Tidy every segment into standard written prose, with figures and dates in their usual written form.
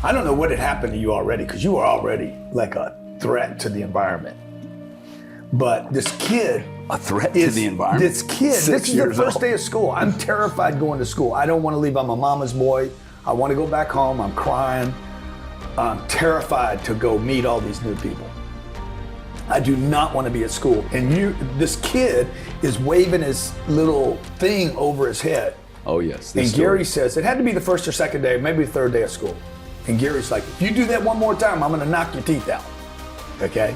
I don't know what had happened to you already, because you were already like a threat to the environment. But this kid, a threat to the environment. This kid, this is the first day of school. I'm terrified going to school. I don't want to leave. I'm a mama's boy. I want to go back home. I'm crying. I'm terrified to go meet all these new people. I do not want to be at school. And this kid is waving his little thing over his head. Oh yes. And Gary says, it had to be the first or second day, maybe the third day of school. And Gary's like, if you do that one more time, I'm gonna knock your teeth out, okay?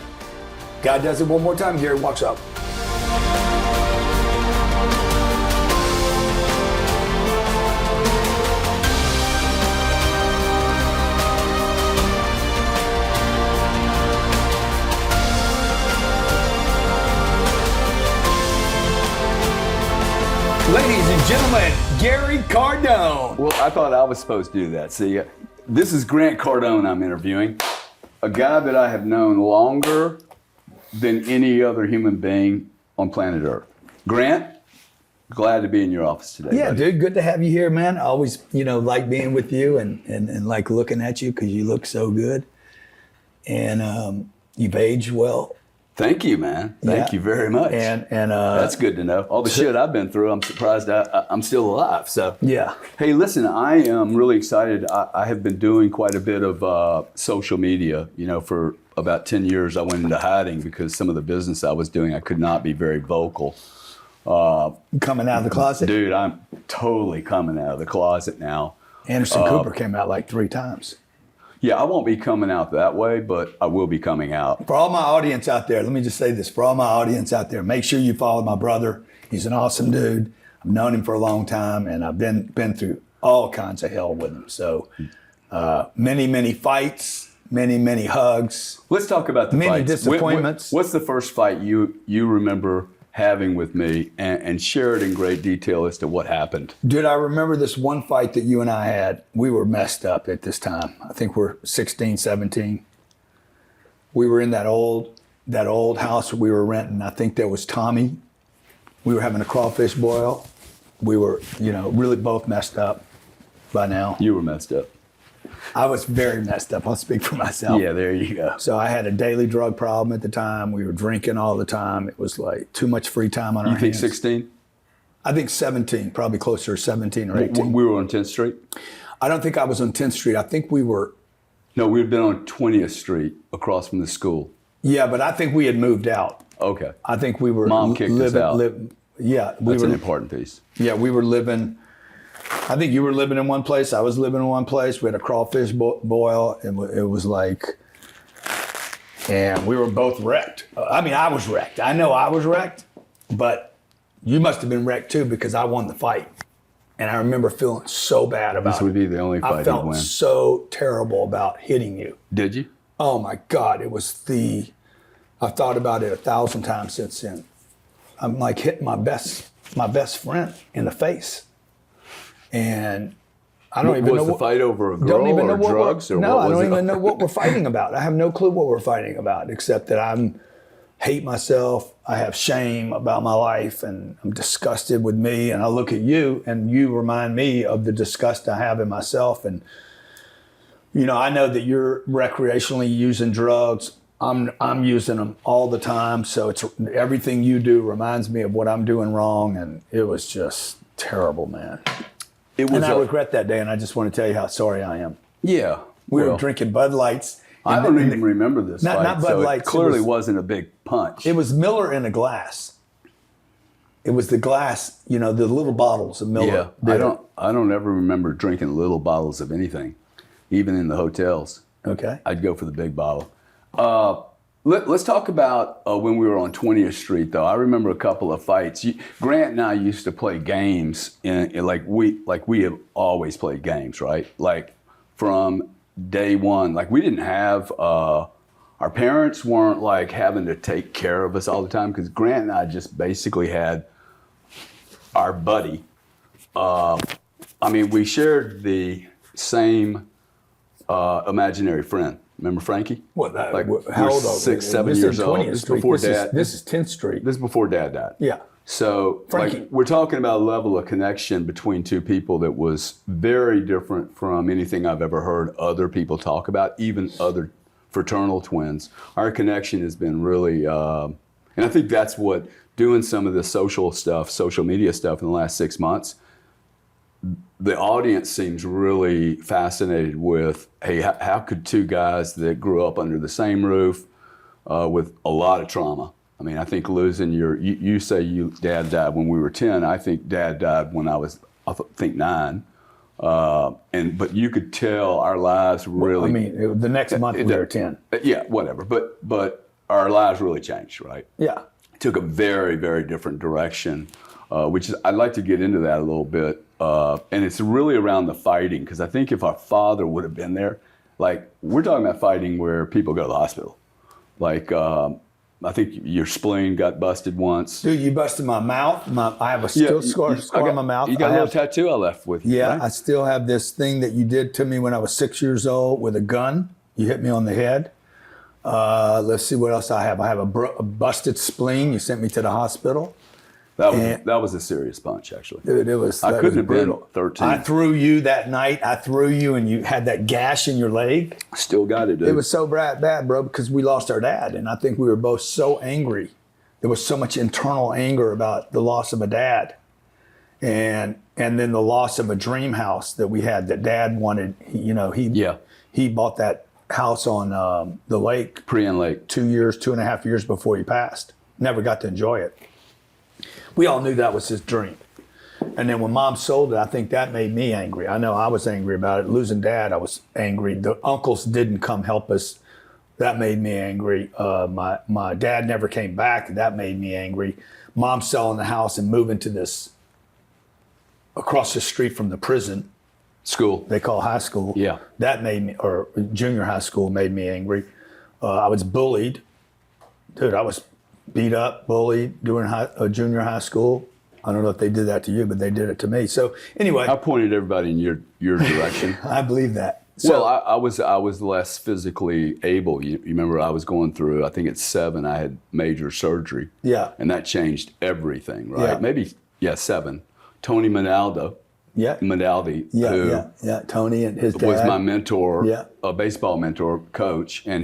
Guy does it one more time, Gary walks up. Ladies and gentlemen, Gary Cardone. Well, I thought I was supposed to do that. See, this is Grant Cardone I'm interviewing, a guy that I have known longer than any other human being on planet Earth. Grant, glad to be in your office today. Yeah, buddy. dude, good to have you here, man. I always, like being with you and like looking at you because you look so good. And you've aged well. Thank you, man. Thank you very much. And that's good to know. All the shit I've been through, I'm surprised I'm still alive. So yeah. Hey, listen, I am really excited. I have been doing quite a bit of social media. For about 10 years, I went into hiding because some of the business I was doing, I could not be very vocal. Coming out of the closet? Dude, I'm totally coming out of the closet now. Anderson Cooper came out like 3 times. Yeah, I won't be coming out that way, but I will be coming out. For all my audience out there, let me just say this. For all my audience out there, make sure you follow my brother. He's an awesome dude. I've known him for a long time, and I've been through all kinds of hell with him. So many fights, many hugs. Let's talk about the many fights. Disappointments. What's the first fight you remember having with me, and share it in great detail as to what happened? Dude, I remember this one fight that you and I had. We were messed up at this time. I think we're 16, 17. We were in that old house we were renting. I think there was Tommy. We were having a crawfish boil. We were, really both messed up by now. You were messed up. I was very messed up. I'll speak for myself. Yeah, there you go. So I had a daily drug problem at the time. We were drinking all the time. It was like too much free time on our hands. You think 16? I think 17, probably closer to 17 or 18. We were on 10th Street? I don't think I was on 10th Street. I think we were. No, we had been on 20th Street across from the school. Yeah, but I think we had moved out. Okay. I think we were Mom kicked us out. That's an important piece. Yeah, we were living. I think you were living in one place. I was living in one place. We had a crawfish boil, and it was like, and we were both wrecked. I mean, I was wrecked. I know I was wrecked, but you must have been wrecked too because I won the fight. And I remember feeling so bad about it. This would be the only fight I felt you'd win. so terrible about hitting you. Did you? Oh my God, I've thought about it 1,000 times since then. I'm like hitting my best friend in the face. And I don't even know. Was the fight over a girl or drugs? No, I don't even know what we're fighting about. I have no clue what we're fighting about, except that I hate myself. I have shame about my life, and I'm disgusted with me. And I look at you, and you remind me of the disgust I have in myself. And I know that you're recreationally using drugs. I'm using them all the time. So it's everything you do reminds me of what I'm doing wrong, and it was just terrible, man. I regret that day, and I just want to tell you how sorry I am. Yeah. We were drinking Bud Lights. I don't even remember this fight. Not Bud Lights. It clearly wasn't a big punch. It was Miller in a glass. It was the glass, the little bottles of Miller. Yeah. I don't ever remember drinking little bottles of anything, even in the hotels. Okay. I'd go for the big bottle. Let's talk about when we were on 20th Street, though. I remember a couple of fights. Grant and I used to play games, like we have always played games, right? Like from day one. Like we didn't have, our parents weren't like having to take care of us all the time because Grant and I just basically had our buddy. We shared the same imaginary friend. Remember Frankie? What? How old are we? 6, 7 years old. This is before Dad. This is 10th Street. This is before Dad died. Yeah. So Frankie. like we're talking about a level of connection between two people that was very different from anything I've ever heard other people talk about, even other fraternal twins. Our connection has been really, and I think that's what doing some of the social media stuff in the last 6 months, the audience seems really fascinated with, hey, how could two guys that grew up under the same roof with a lot of trauma. I mean, I think losing you say dad died when we were 10. I think dad died when I was, I think 9. But you could tell our lives really. I mean, the next month we were 10. Yeah, whatever. But our lives really changed, right? Yeah. It took a very, very different direction, which is, I'd like to get into that a little bit. And it's really around the fighting, because I think if our father would have been there, like we're talking about fighting where people go to the hospital. Like, I think your spleen got busted once. Dude, you busted my mouth. I have a scar on my mouth. You got a little tattoo I left with you. Yeah, right? I still have this thing that you did to me when I was 6 years old with a gun. You hit me on the head. Let's see what else I have. I have a busted spleen. You sent me to the hospital. That was a serious punch, actually. Dude, it was. I couldn't have brutal. been 13. I threw you that night. I threw you, and you had that gash in your leg. Still got it, dude. It was so bad, bro, because we lost our dad, and I think we were both so angry. There was so much internal anger about the loss of a dad, and then the loss of a dream house that we had. That Dad wanted. He bought that house on the lake, Prian Lake, 2.5 years before he passed. Never got to enjoy it. We all knew that was his dream. And then when Mom sold it, I think that made me angry. I know I was angry about it. Losing Dad, I was angry. The uncles didn't come help us. That made me angry. My dad never came back. That made me angry. Mom selling the house and moving to this across the street from the prison. School. They call high school. Yeah. That made me, or junior high school made me angry. I was bullied. Dude, I was beat up, bullied during junior high school. I don't know if they did that to you, but they did it to me. So anyway, I pointed everybody in your direction. I believe that. So, well, I was less physically able. You remember I was going through, I think at 7, I had major surgery. Yeah. And that changed everything, right? Yeah. Maybe 7. Tony Minaldi. Yeah. Minaldi, who Tony and his dad was my mentor, Yeah. a baseball mentor, coach, and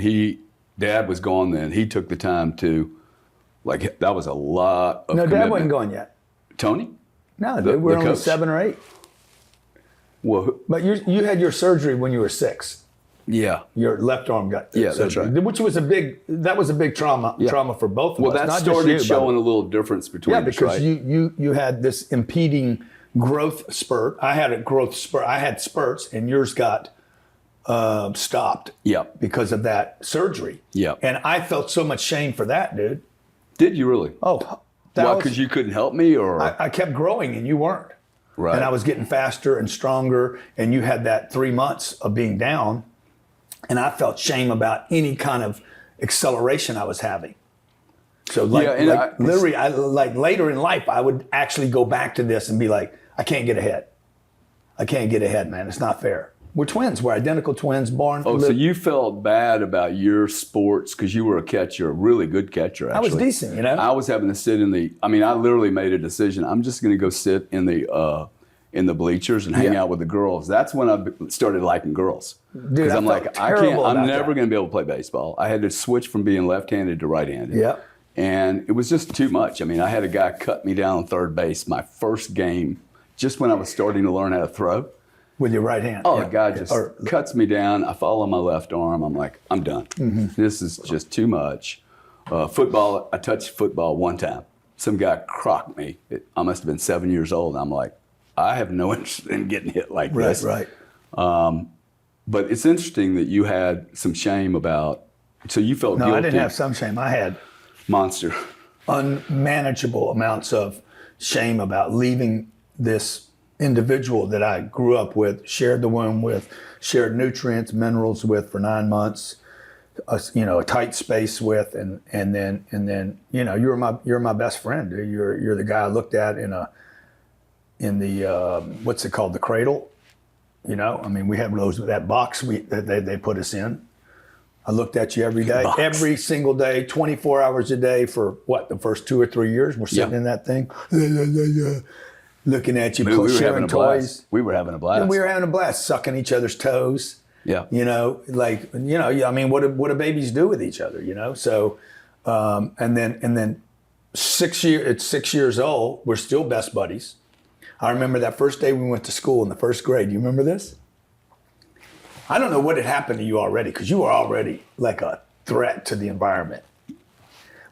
Dad was gone then. He took the time to, like, that was a lot of No, commitment. Dad wasn't going yet. Tony? No, dude, we're only coach? 7 or 8. Well, But you had your surgery when you were 6. yeah. Your left arm got Yeah, that's surgery, right. which was a big trauma for both of Well, us. that not just started you, showing a little difference between us, because right? you had this impeding growth spurt. I had a growth spurt. I had spurts, and yours got stopped. Yep. Because of that surgery. Yep. And I felt so much shame for that, dude. Did you really? Oh, Well, because you couldn't help me, or I kept growing and you weren't. right? And I was getting faster and stronger, and you had that 3 months of being down, and I felt shame about any kind of acceleration I was having. So literally, later in life, I would actually go back to this and be like, I can't get ahead. I can't get ahead, man. It's not fair. We're twins. We're identical twins, born. Oh, so you felt bad about your sports because you were a catcher, a really good catcher, actually. I was decent, you know? I was having to sit I literally made a decision. I'm just going to go sit in the bleachers and hang out with the girls. That's when I started liking girls. Dude, I'm like, I'm never going to be able to play baseball. I had to switch from being left-handed to right-handed. Yeah. And it was just too much. I mean, I had a guy cut me down on third base my first game, just when I was starting to learn how to throw. With your right hand. Oh, the guy just cuts me down. I fall on my left arm. I'm like, I'm done. Mm-hmm. This is just too much. Football, I touched football one time. Some guy crocked me. I must have been 7 years old. I'm like, I have no interest in getting hit like this. Right. But it's interesting that you had some shame about, so you felt guilty. No, I didn't have some shame. I had monster. Unmanageable amounts of shame about leaving this individual that I grew up with, shared the womb with, shared nutrients, minerals with for 9 months, a tight space with, and then you're my best friend, dude. You're the guy I looked at in the what's it called, the cradle. We have that box that they put us in. I looked at you every day, Box. every single day, 24 hours a day for what, the first 2 or 3 years? We're sitting in that thing, looking at you, We were having sharing a blast. toys. We were having a blast. And we were having a blast, sucking each other's toes. Yeah. You know, like, you know, I mean, what do babies do with each other, you know? So, and then 6 years, at 6 years old, we're still best buddies. I remember that first day we went to school in the first grade. Do you remember this? I don't know what had happened to you already, because you were already like a threat to the environment.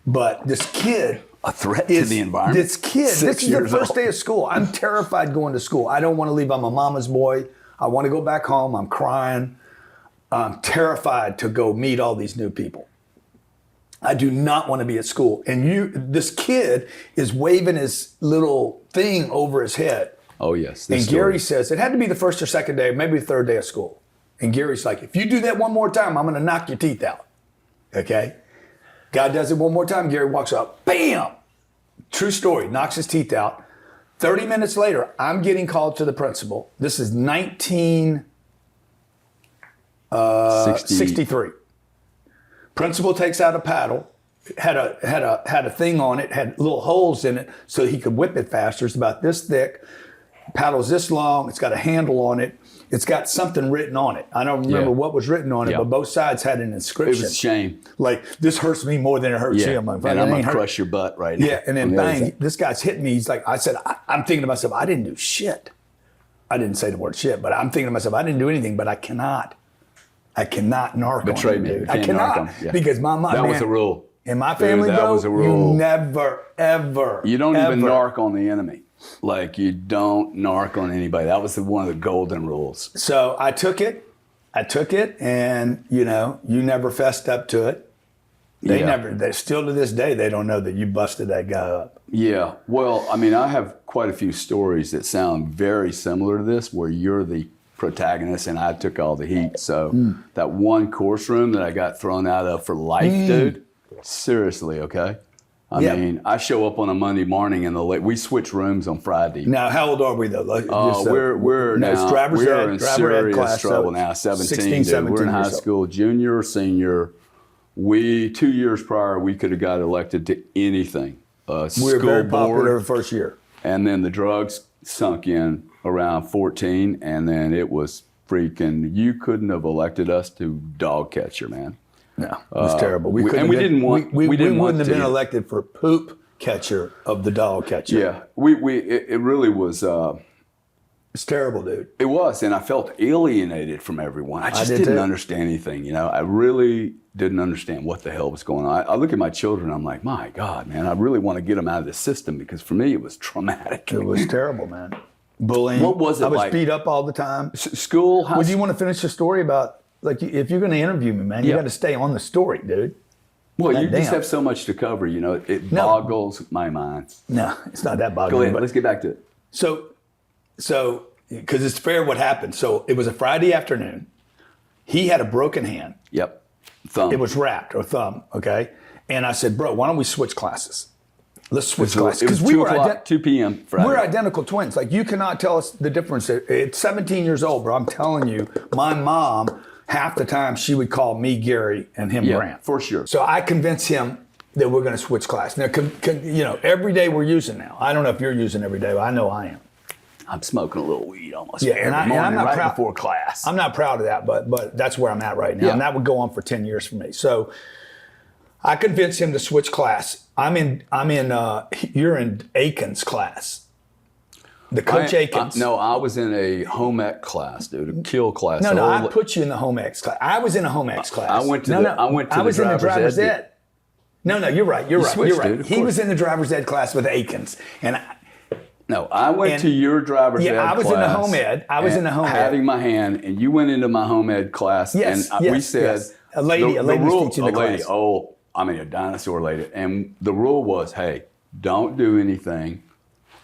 But this kid, a threat to the environment. This kid, this is the first old. day of school. I'm terrified going to school. I don't want to leave. I'm a mama's boy. I want to go back home. I'm crying. I'm terrified to go meet all these new people. I do not want to be at school. And this kid is waving his little thing over his head. Oh, yes. And Gary says, it had to be the first or second day, maybe the third day of school. And Gary's like, if you do that one more time, I'm going to knock your teeth out. Okay? Guy does it one more time. Gary walks up, bam! True story, knocks his teeth out. 30 minutes later, I'm getting called to the principal. This is 1963. Principal takes out a paddle, had a thing on it, had little holes in it so he could whip it faster. It's about this thick. Paddle's this long. It's got a handle on it. It's got something written on it. I don't remember what was written on it, but both sides had an inscription. It was a shame. Like, this hurts me more than it hurts you. I'm like, and I'm going to crush your butt right now. Yeah, and then bang, this guy's hitting me. He's like, I'm thinking to myself, I didn't do shit. I didn't say the word shit, but I'm thinking to myself, I didn't do anything, but I cannot narc Betray on me. him, dude. You I can't cannot. narc him. Yeah. Because my mom, That was a rule. In my family, that was a rule. you never, ever, You don't even ever narc on the enemy. Like, you don't narc on anybody. That was one of the golden rules. So I took it, and, you know, you never fessed up to it. They still to this day, they don't know that you busted that guy up. Yeah. Well, I mean, I have quite a few stories that sound very similar to this, where you're the protagonist and I took all the heat. So that one course room that I got thrown out of for life, dude, seriously, okay? I mean, I show up on a Monday morning and we switch rooms on Friday. Now, how old are we though? We're in serious trouble now. 17, 16, dude. 17 We're in high years old. school, junior, senior. 2 years prior, we could have got elected to anything. We were School very board, popular the first year. and then the drugs sunk in around 14, and then it was freaking. You couldn't have elected us to dog catcher, man. No, it was terrible. We didn't want. We didn't want wouldn't have to. been elected for poop catcher of the dog catcher. Yeah, it really was. It's terrible, dude. It was, and I felt alienated from everyone. I just did didn't too. understand anything. You know, I really didn't understand what the hell was going on. I look at my children. I'm like, my God, man, I really want to get them out of the system, because for me it was traumatic. It was terrible, man. Bullying. What was it I was like? beat up all the time. School. Would you want to finish the story about, like, if you're going to interview me, man, you got to stay on the story, dude. Well, you Goddamn. just have so much to cover. You know, it boggles my mind. No, it's not that Go boggling. ahead. But Let's get back to it. So, because it's fair what happened. So it was a Friday afternoon. He had a broken hand. Yep. Thumb. It was wrapped, or thumb, okay? And I said, bro, why don't we switch classes? Let's switch classes. It was Because 2 o'clock, 2 p.m. Friday. we're identical twins. Like, you cannot tell us the difference. At 17 years old, bro, I'm telling you, my mom, half the time she would call me Gary and him Grant. For sure. So I convinced him that we're going to switch class. Now, you know, every day we're using now. I don't know if you're using every day, but I know I am. I'm smoking a little weed almost Yeah, every and I'm morning not right proud before class. I'm not proud of that, but that's where I'm at right now. Yeah. And that would go on for 10 years for me. So I convinced him to switch class. You're in Aiken's class. The Coach Aikens. No, I was in a home ec class, dude, a kill class. No, I put you in the home ex class. I was in a home ex class. I went to the driver's ed. No, you're right. You're right. switched, You're right. dude, of He course. was in the driver's ed class with Aikens, and I went to your driver's ed I was class. in the home ed. I was in the home ed. having my hand, and you went into my home ed class, Yes, and we yes, said, yes. A lady was teaching the class. A dinosaur lady. And the rule was, hey, don't do anything.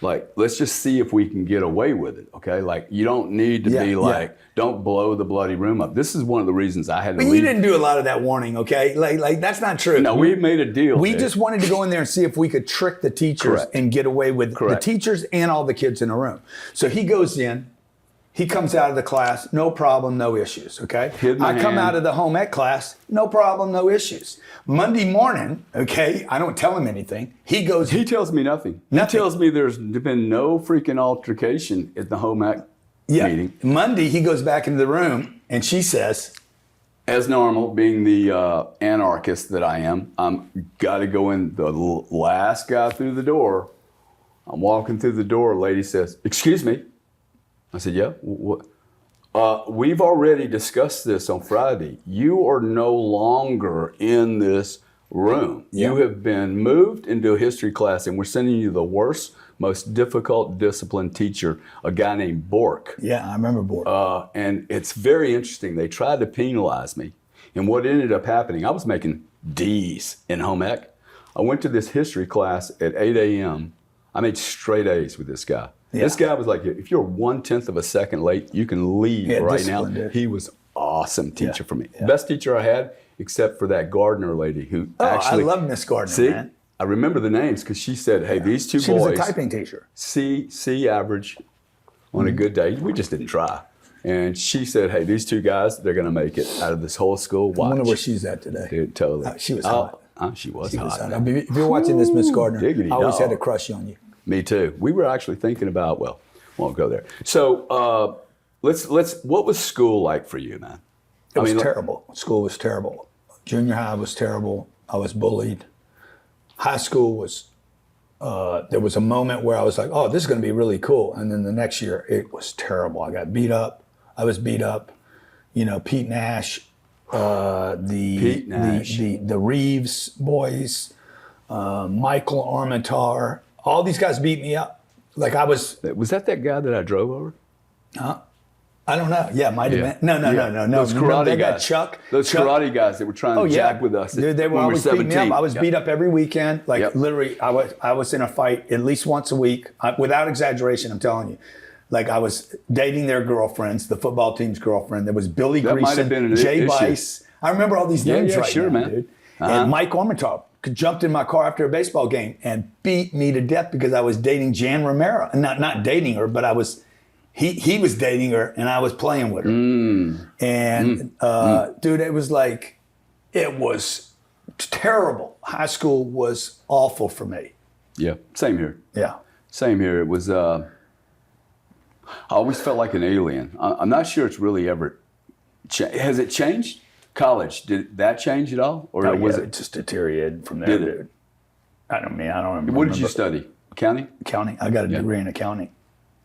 Like, let's just see if we can get away with it, okay? Like, you don't need to be like, don't blow the bloody room up. This is one of the reasons I had to But leave. you didn't do a lot of that warning, okay? Like that's not true. No, we made a deal. We dude. just wanted to go in there and see if we could trick the teachers Correct. and get away with Correct. the teachers and all the kids in the room. So he goes in, He comes out of the class, no problem, no issues, okay? Hid my I come hand. out of the home ec class, no problem, no issues. Monday morning, okay, I don't tell him anything. He tells me nothing. Nothing. He tells me there's been no freaking altercation at the home ec meeting. Monday, he goes back into the room and she says, As normal, being the anarchist that I am, I'm got to go in the last guy through the door. I'm walking through the door. A lady says, "Excuse me." I said, "Yeah, what?" We've already discussed this on Friday. You are no longer in this room. Yeah. You have been moved into a history class, and we're sending you the worst, most difficult discipline teacher, a guy named Bork. yeah, I remember Boredom. And it's very interesting. They tried to penalize me. And what ended up happening, I was making D's in home ec. I went to this history class at 8 a.m. I made straight A's with this guy. Yeah. This guy was like, if you're 1/10 of a second late, you can leave right now. Dude. He was awesome teacher for me. Yeah. Best teacher I had, except for that Gardner lady who actually. I love Miss Gardner, see, man. I remember the names because she said, hey, these two She boys. was a typing teacher. C average on a good day. We just didn't try. And she said, hey, these two guys, they're going to make it out of this whole school. Watch. I wonder where she's at today. Dude, totally. She was hot. She was She was hot. hot. I mean, if you're watching this, Miss Gardner, Diggity I always dog. had a crush on you. Me too. We were actually thinking about, well, won't go there. So let's. What was school like for you, man? It was terrible. School was terrible. Junior high was terrible. I was bullied. High school was, there was a moment where I was like, oh, this is going to be really cool. And then the next year, it was terrible. I got beat up. I was beat up. You know, Pete Nash, the Reeves boys, Michael Armentar, all these guys beat me up. Like I was. Was that guy that I drove over? I don't know. Yeah, might have been. No. Those karate They got guys. Chuck. Those Chuck. karate guys that were trying to jack with us. Dude, they were when we always beating me 17. up. I was Yep. beat up every weekend. Like Yep. literally, I was in a fight at least once a week. Without exaggeration, I'm telling you. Like I was dating their girlfriends, the football team's girlfriend. There was Billy That might have been Greason, an Jay issue. Bice. I remember all these names right sure, now, man. dude. Uh-huh. And Mike Armentar jumped in my car after a baseball game and beat me to death because I was dating Jan Romero. Not dating her, but I was. He was dating her and I was playing with her. Dude, it was like, it was terrible. High school was awful for me. Yeah, same here. Yeah. Same here. It was. I always felt like an alien. I'm not sure it's really ever. Has it changed? College, did that change at all, or was it just deteriorated from there, Did it? dude? I don't remember. What did you study? Accounting. Accounting. I got a degree in accounting.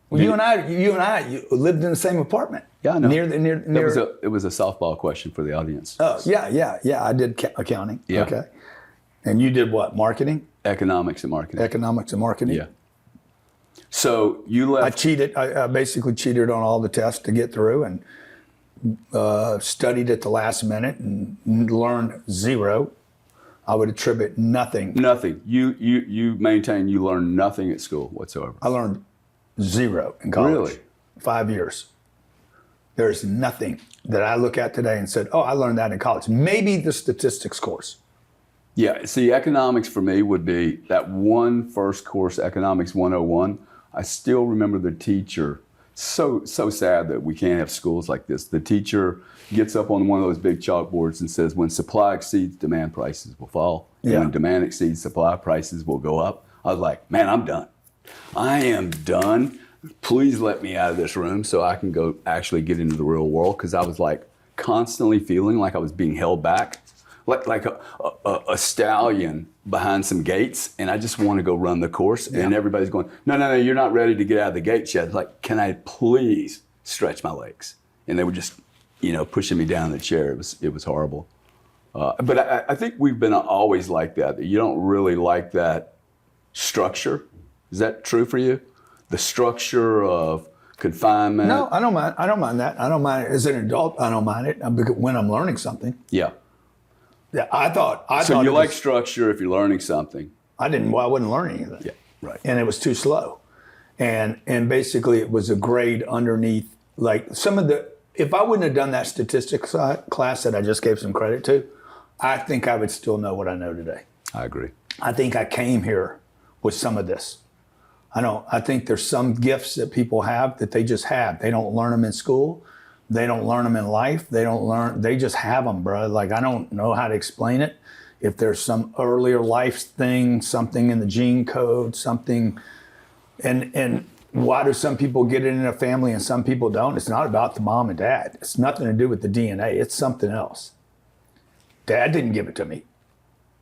Well, you and I lived in the same apartment. Yeah, I know. Near. It was a softball question for the audience. Oh yeah. I did accounting. Yeah. Okay. And you did what? Marketing? Economics and marketing. Economics and marketing. Yeah. So you left. I cheated. I basically cheated on all the tests to get through and studied at the last minute and learned zero. I would attribute nothing. Nothing. You maintain you learned nothing at school whatsoever. I learned zero in college. Really? 5 years. There's nothing that I look at today and said, oh, I learned that in college. Maybe the statistics course. Yeah. See, economics for me would be that one first course, Economics 101. I still remember the teacher. So sad that we can't have schools like this. The teacher gets up on one of those big chalkboards and says, when supply exceeds demand, prices will fall. And when demand exceeds supply, prices will go up. I was like, man, I'm done. I am done. Please let me out of this room so I can go actually get into the real world. Because I was like constantly feeling like I was being held back, like a stallion behind some gates, and I just want to go run the course. Yeah. And everybody's going, no, you're not ready to get out of the gates yet. Like, can I please stretch my legs? And they were just, pushing me down in the chair. It was horrible. But I think we've been always like that. You don't really like that structure. Is that true for you? The structure of confinement? No, I don't mind. I don't mind that. I don't mind it. As an adult, I don't mind it when I'm learning something. Yeah. Yeah, I thought so you like structure if you're learning something. I didn't. Well, I wasn't learning anything. Yeah, right. And it was too slow, and basically it was a grade underneath. Like some of the, if I wouldn't have done that statistics class that I just gave some credit to, I think I would still know what I know today. I agree. I think I came here with some of this. I think there's some gifts that people have that they just have. They don't learn them in school. They don't learn them in life. They just have them, bro. Like, I don't know how to explain it. If there's some earlier life thing, something in the gene code, something, and why do some people get it in a family and some people don't? It's not about the mom and dad. It's nothing to do with the DNA. It's something else. Dad didn't give it to me.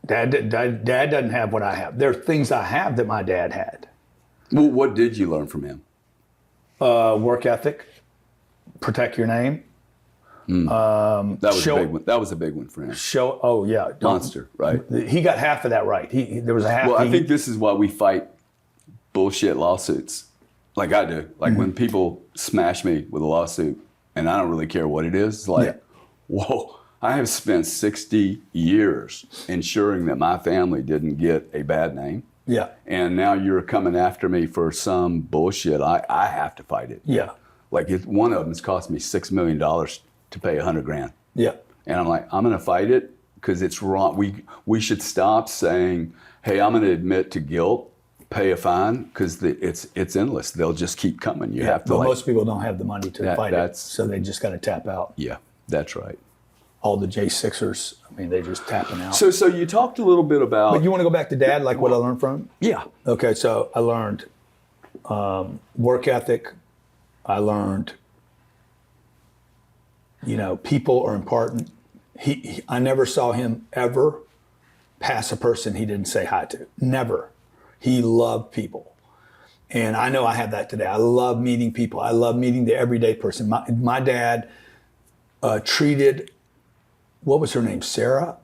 Dad doesn't have what I have. There are things I have that my dad had. Well, what did you learn from him? Work ethic, protect your name. That was a big one. That was a big one for him. Oh yeah, Monster, right? He got half of that right. There was a half. Well, I think this is why we fight bullshit lawsuits, like I do. Like when people smash me with a lawsuit, and I don't really care what it is. It's like, whoa. I have spent 60 years ensuring that my family didn't get a bad name. Yeah. And now you're coming after me for some bullshit. I have to fight it. Yeah. Like one of them's cost me $6 million to pay $100,000. Yeah. And I'm like, I'm going to fight it because it's wrong. We should stop saying, hey, I'm going to admit to guilt, pay a fine, because it's endless. They'll just keep coming. You have to. But most people don't have the money to fight it, so they just got to tap out. Yeah, that's right. All the J6ers, I mean, they're just tapping out. So you talked a little bit about. But you want to go back to Dad, like what I learned from him? Yeah. Okay, so I learned work ethic. I learned, people are important. I never saw him ever pass a person he didn't say hi to. Never. He loved people. And I know I have that today. I love meeting people. I love meeting the everyday person. My dad treated, what was her name? Sarah?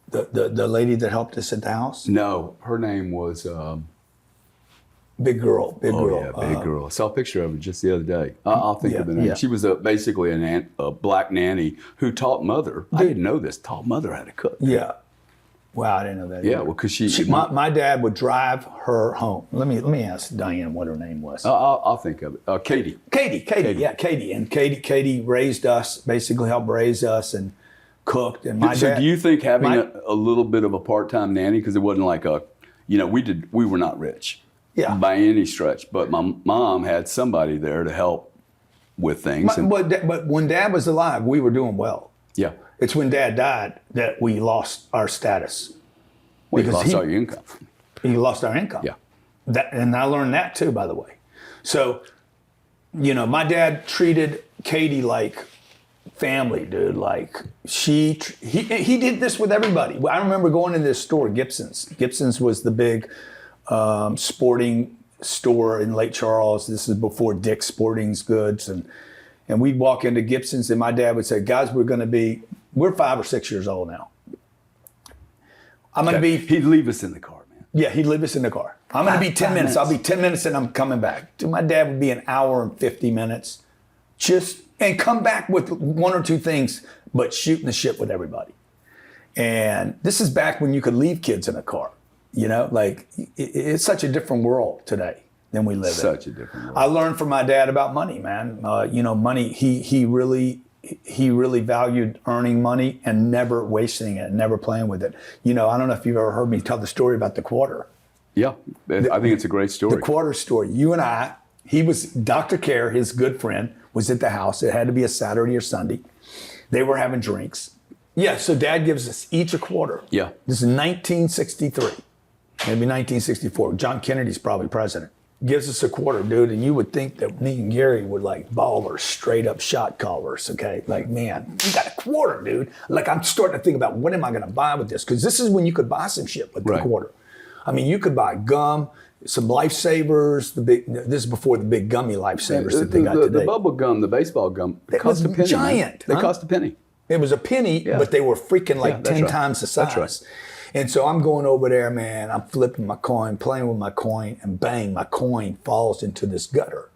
The lady that helped us at the house? No, her name was... Big girl. Yeah, big girl. I saw a picture of her just the other day. I'll think of the name. Yeah. She was basically a black nanny who taught Mother. I didn't know this. Taught Mother how to cook. Yeah. Wow, I didn't know that. Yeah, either. well, because my dad would drive her home. Let me ask Diane what her name was. I'll think of it. Katie. Katie. Yeah, Katie. And Katie raised us, basically helped raise us and cooked. And my dad. Do you think having a little bit of a part-time nanny, because it wasn't like we were not rich. Yeah. By any stretch, but my mom had somebody there to help with things. But when Dad was alive, we were doing well. Yeah. It's when Dad died that we lost our status. We lost our income. He lost our income. Yeah. And I learned that too, by the way. So, my dad treated Katie like family, dude. Like he did this with everybody. I remember going into this store, Gibson's. Gibson's was the big sporting store in Lake Charles. This is before Dick's Sporting Goods. And we'd walk into Gibson's and my dad would say, guys, we're 5 or 6 years old now. He'd leave us in the car, man. Yeah, he'd leave us in the car. I'm going to be 10 minutes. I'll be 10 minutes and I'm coming back. Dude, my dad would be an hour and 50 minutes and come back with 1 or 2 things, but shooting the shit with everybody. And this is back when you could leave kids in a car. It's such a different world today than we live in. Such a different world. I learned from my dad about money, man. Money, he really valued earning money and never wasting it, never playing with it. I don't know if you've ever heard me tell the story about the quarter. Yeah, I think it's a great story. The quarter story. You and I, Dr. Care, his good friend, was at the house. It had to be a Saturday or Sunday. They were having drinks. Yeah, so Dad gives us each a quarter. Yeah. This is 1963. Maybe 1964. John Kennedy's probably president. Gives us a quarter, dude, and you would think that me and Gary would like ballers, straight up shot callers, okay? Like, man, you got a quarter, dude. Like, I'm starting to think about what am I gonna buy with this? Because this is when you could buy some shit with the quarter. I mean, you could buy gum, some lifesavers. This is before the big gummy lifesavers that they got today. The bubble gum, the baseball gum, they cost a penny. Giant. They cost a penny. It was a penny, but they were freaking like 10 times the size. That's right. And so I'm going over there, man. I'm flipping my coin, playing with my coin, and bang, my coin falls into this gutter.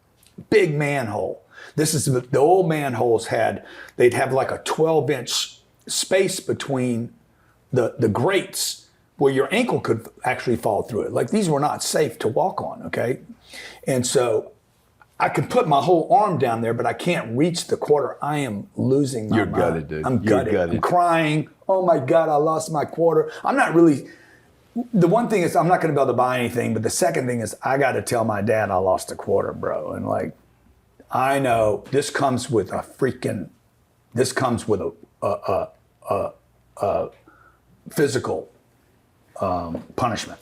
Big manhole. This is the old manholes they'd have like a 12-inch space between the grates where your ankle could actually fall through it. Like, these were not safe to walk on, okay? And so I could put my whole arm down there, but I can't reach the quarter. I am losing my mind. You're gutted, dude. I'm gutted. I'm crying. Oh my God, I lost my quarter. I'm not really, the one thing is I'm not going to be able to buy anything, but the second thing is I got to tell my dad I lost a quarter, bro. And like, I know this comes with a physical punishment.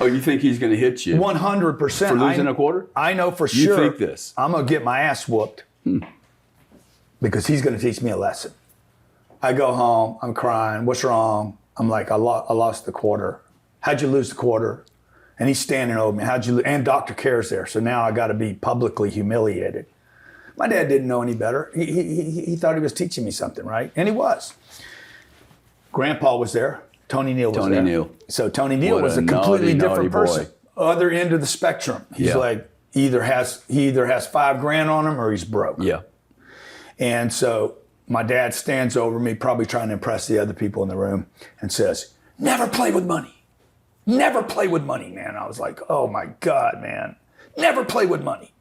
Oh, you think he's going to hit you? 100%. For losing a quarter? I know for You sure. think this? I'm going to get my ass whooped because he's going to teach me a lesson. I go home, I'm crying. What's wrong? I'm like, I lost the quarter. How'd you lose the quarter? And he's standing over me. How'd you lose? And Dr. Care's there. So now I got to be publicly humiliated. My dad didn't know any better. He thought he was teaching me something, right? And he was. Grandpa was there. Tony Neal was there. Tony Neal. So Tony Neal was a completely different person. Other end of the spectrum. He's like, he either has $5,000 on him or he's broke. Yeah. And so my dad stands over me, probably trying to impress the other people in the room, and says, "Never play with money. Never play with money, man." I was like, oh my God, man. Never play with money.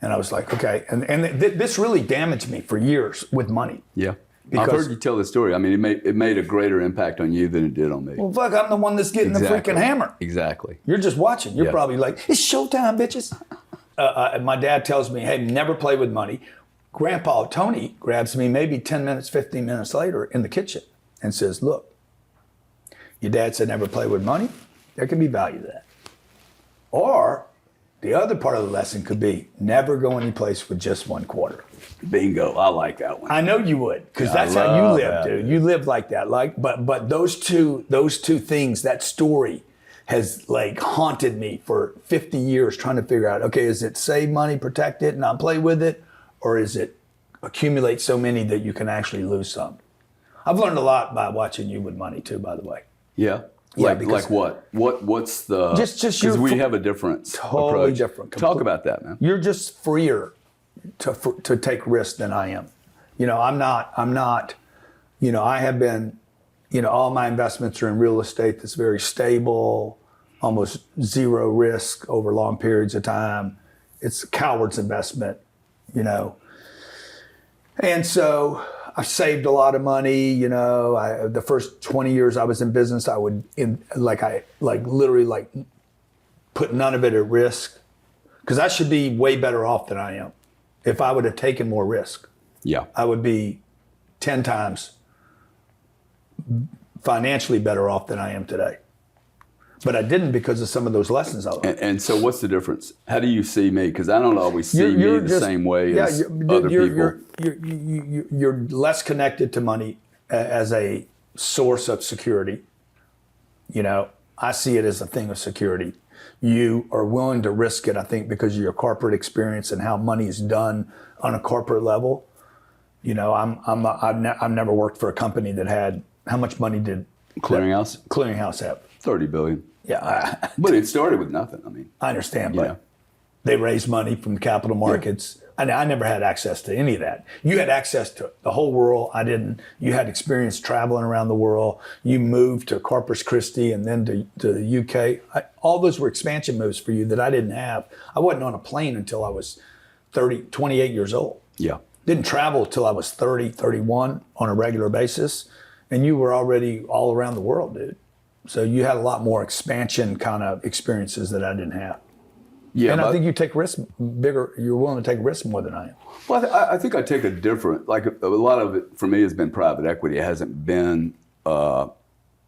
And I was like, okay. And this really damaged me for years with money. Yeah. I've heard you tell the story. I mean, it made a greater impact on you than it did on me. Well, fuck, I'm the one that's getting the freaking hammer. Exactly. You're just watching. You're probably like, it's showtime, bitches. And my dad tells me, hey, never play with money. Grandpa Tony grabs me maybe 10 minutes, 15 minutes later in the kitchen and says, look, your dad said never play with money. There can be value to that. Or the other part of the lesson could be never go any place with just one quarter. Bingo. I like that one. I know you would, because that's how you live, dude. You live like that. Like, but those two things, that story has like haunted me for 50 years trying to figure out, okay, is it save money, protect it, not play with it? Or is it accumulate so many that you can actually lose some? I've learned a lot by watching you with money too, by the way. Yeah. Like what? What's the? Just because we have a different totally approach. different. Talk about that, man. You're just freer to take risks than I am. You know, I'm not. You know, I have been. You know, all my investments are in real estate that's very stable, almost zero risk over long periods of time. It's a coward's investment. You know, and so I've saved a lot of money. You know, the first 20 years I was in business, I would literally put none of it at risk, because I should be way better off than I am. If I would have taken more risk, I would be 10 times financially better off than I am today. But I didn't because of some of those lessons I learned. And so what's the difference? How do you see me? Because I don't always see me the same way as other people. You're less connected to money as a source of security. You know, I see it as a thing of security. You are willing to risk it, I think, because of your corporate experience and how money is done on a corporate level. You know, I've never worked for a company that had, how much money did Clearinghouse have? $30 billion. Yeah. But it started with nothing. I mean, I understand, but they raised money from the capital markets. Yeah. I never had access to any of that. You had access to the whole world. I didn't. You had experience traveling around the world. You moved to Corpus Christi and then to the UK. All those were expansion moves for you that I didn't have. I wasn't on a plane until I was 28 years old. Yeah. Didn't travel till I was 30, 31 on a regular basis. And you were already all around the world, dude. So you had a lot more expansion kind of experiences that I didn't have. Yeah, and I think you take risks bigger. You're willing to take risks more than I am. Well, I think I take a different. Like a lot of it for me has been private equity. It hasn't been the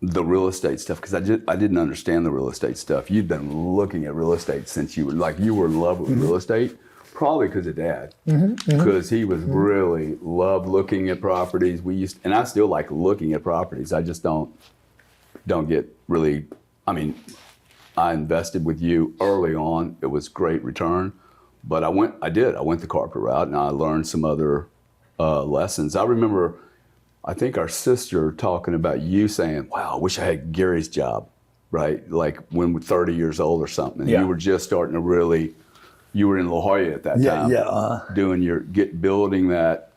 real estate stuff, because I didn't understand the real estate stuff. You'd been looking at real estate since you were in love with real estate. Probably because of Dad, because he was really loved looking at properties. And I still like looking at properties. I just don't get really. I mean, I invested with you early on. It was great return, but I went the corporate route, and I learned some other lessons. I remember, I think our sister talking about you saying, "Wow, I wish I had Gary's job," right? Like when we're 30 years old or something. And you were just starting to really. You were in La Jolla at that time, building that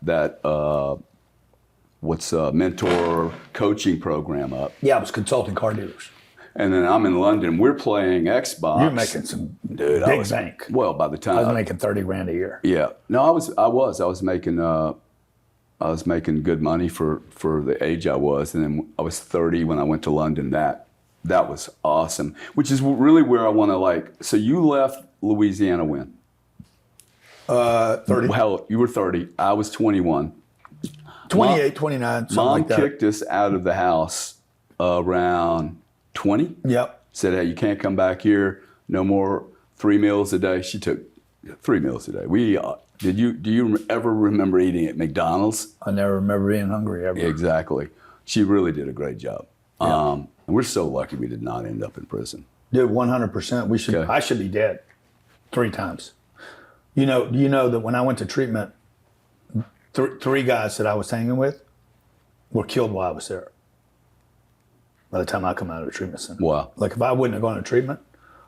mentor coaching program up. Yeah, I was consulting car dealers. And then I'm in London. We're playing Xbox. You're making some big bank. Well, by the time I was making $30,000 a year. Yeah, no, I was making good money for the age I was, and then I was 30 when I went to London that That was awesome. Which is really where I want to so you left Louisiana when? 30. Well, you were 30. I was 21. 28, 29, something Mom like that. kicked us out of the house around 20. Yep. Said, hey, you can't come back here. No more 3 meals a day. She took 3 meals a day. Do you ever remember eating at McDonald's? I never remember being hungry ever. Exactly. She really did a great job. Yeah. And we're so lucky we did not end up in prison. Dude, 100%. We should. Okay. I should be dead 3 times. You know that when I went to treatment, 3 guys that I was hanging with were killed while I was there. By the time I come out of the treatment center. Wow. Like if I wouldn't have gone to treatment,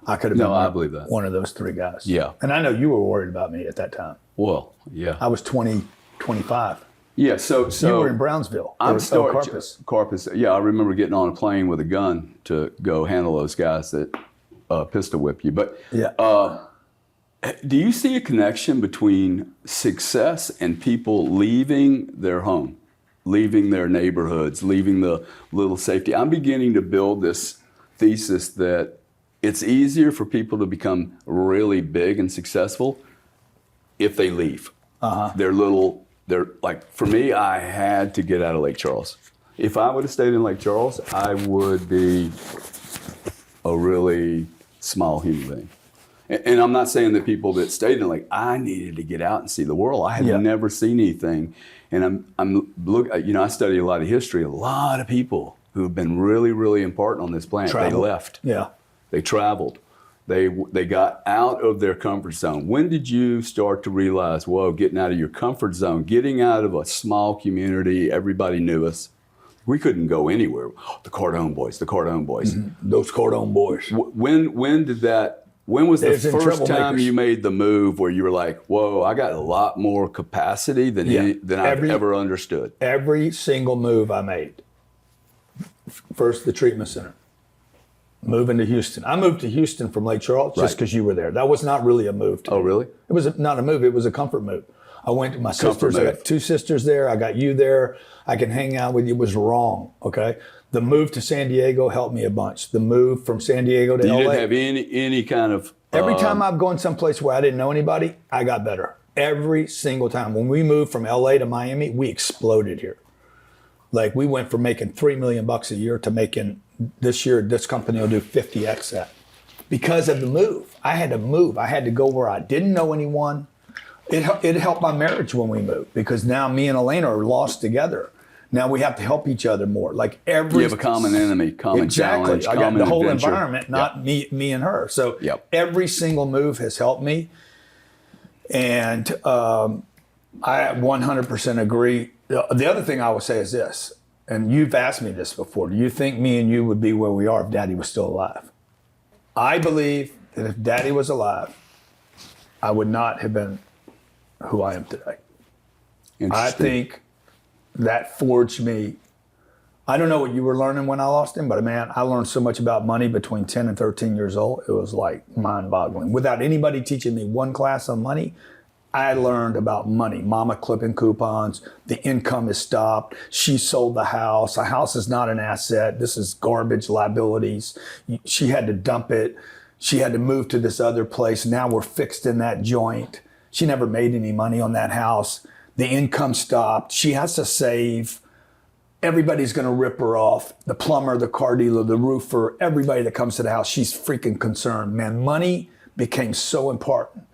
I could have been I believe that. one of those 3 guys. Yeah. And I know you were worried about me at that time. Well, yeah. I was 20, 25. Yeah, so You were in Brownsville. Corpus. Yeah, I remember getting on a plane with a gun to go handle those guys that pistol whip you. But Yeah. do you see a connection between success and people leaving their home, leaving their neighborhoods, leaving the little safety? I'm beginning to build this thesis that it's easier for people to become really big and successful if they leave. They're like, for me, I had to get out of Lake Charles. If I would have stayed in Lake Charles, I would be a really small human being. And I'm not saying that people that stayed in Lake, I needed to get out and see the world. I had never seen anything. And I study a lot of history. A lot of people who have been really, really important on this planet, they left. Yeah. They traveled. They got out of their comfort zone. When did you start to realize, whoa, getting out of your comfort zone, getting out of a small community, everybody knew us. We couldn't go anywhere. The Cardone boys. Mm-hmm. Those Cardone boys. When was the first time you made the move where you were like, whoa, I got a lot more capacity than I've ever understood? Every single move I made. First, the treatment center. Moving to Houston. I moved to Houston from Lake Charles just because you were there. That was not really a move to me. Really? It was not a move. It was a comfort move. I went to my sisters. I got 2 sisters there. I got you there. I can hang out with you. It was wrong, okay? The move to San Diego helped me a bunch. The move from San Diego to LA. You didn't have any kind of... Every time I've gone someplace where I didn't know anybody, I got better. Every single time. When we moved from LA to Miami, we exploded here. Like we went from making $3 million a year to making, this year, this company will do 50x that. Because of the move. I had to move. I had to go where I didn't know anyone. It helped my marriage when we moved because now me and Elena are lost together. Now we have to help each other more. Like you have a common enemy, common challenge, I got common the whole adventure. environment, not me and her. So every single move has helped me. And I 100% agree. The other thing I would say is this, and you've asked me this before. Do you think me and you would be where we are if Daddy was still alive? I believe that if Daddy was alive, I would not have been who I am today. I think that forged me. I don't know what you were learning when I lost him, but man, I learned so much about money between 10 and 13 years old. It was like mind-boggling. Without anybody teaching me one class on money, I learned about money. Mama clipping coupons, the income is stopped. She sold the house. A house is not an asset. This is garbage liabilities. She had to dump it. She had to move to this other place. Now we're fixed in that joint. She never made any money on that house. The income stopped. She has to save. Everybody's going to rip her off. The plumber, the car dealer, the roofer, everybody that comes to the house, she's freaking concerned. Man, money became so important.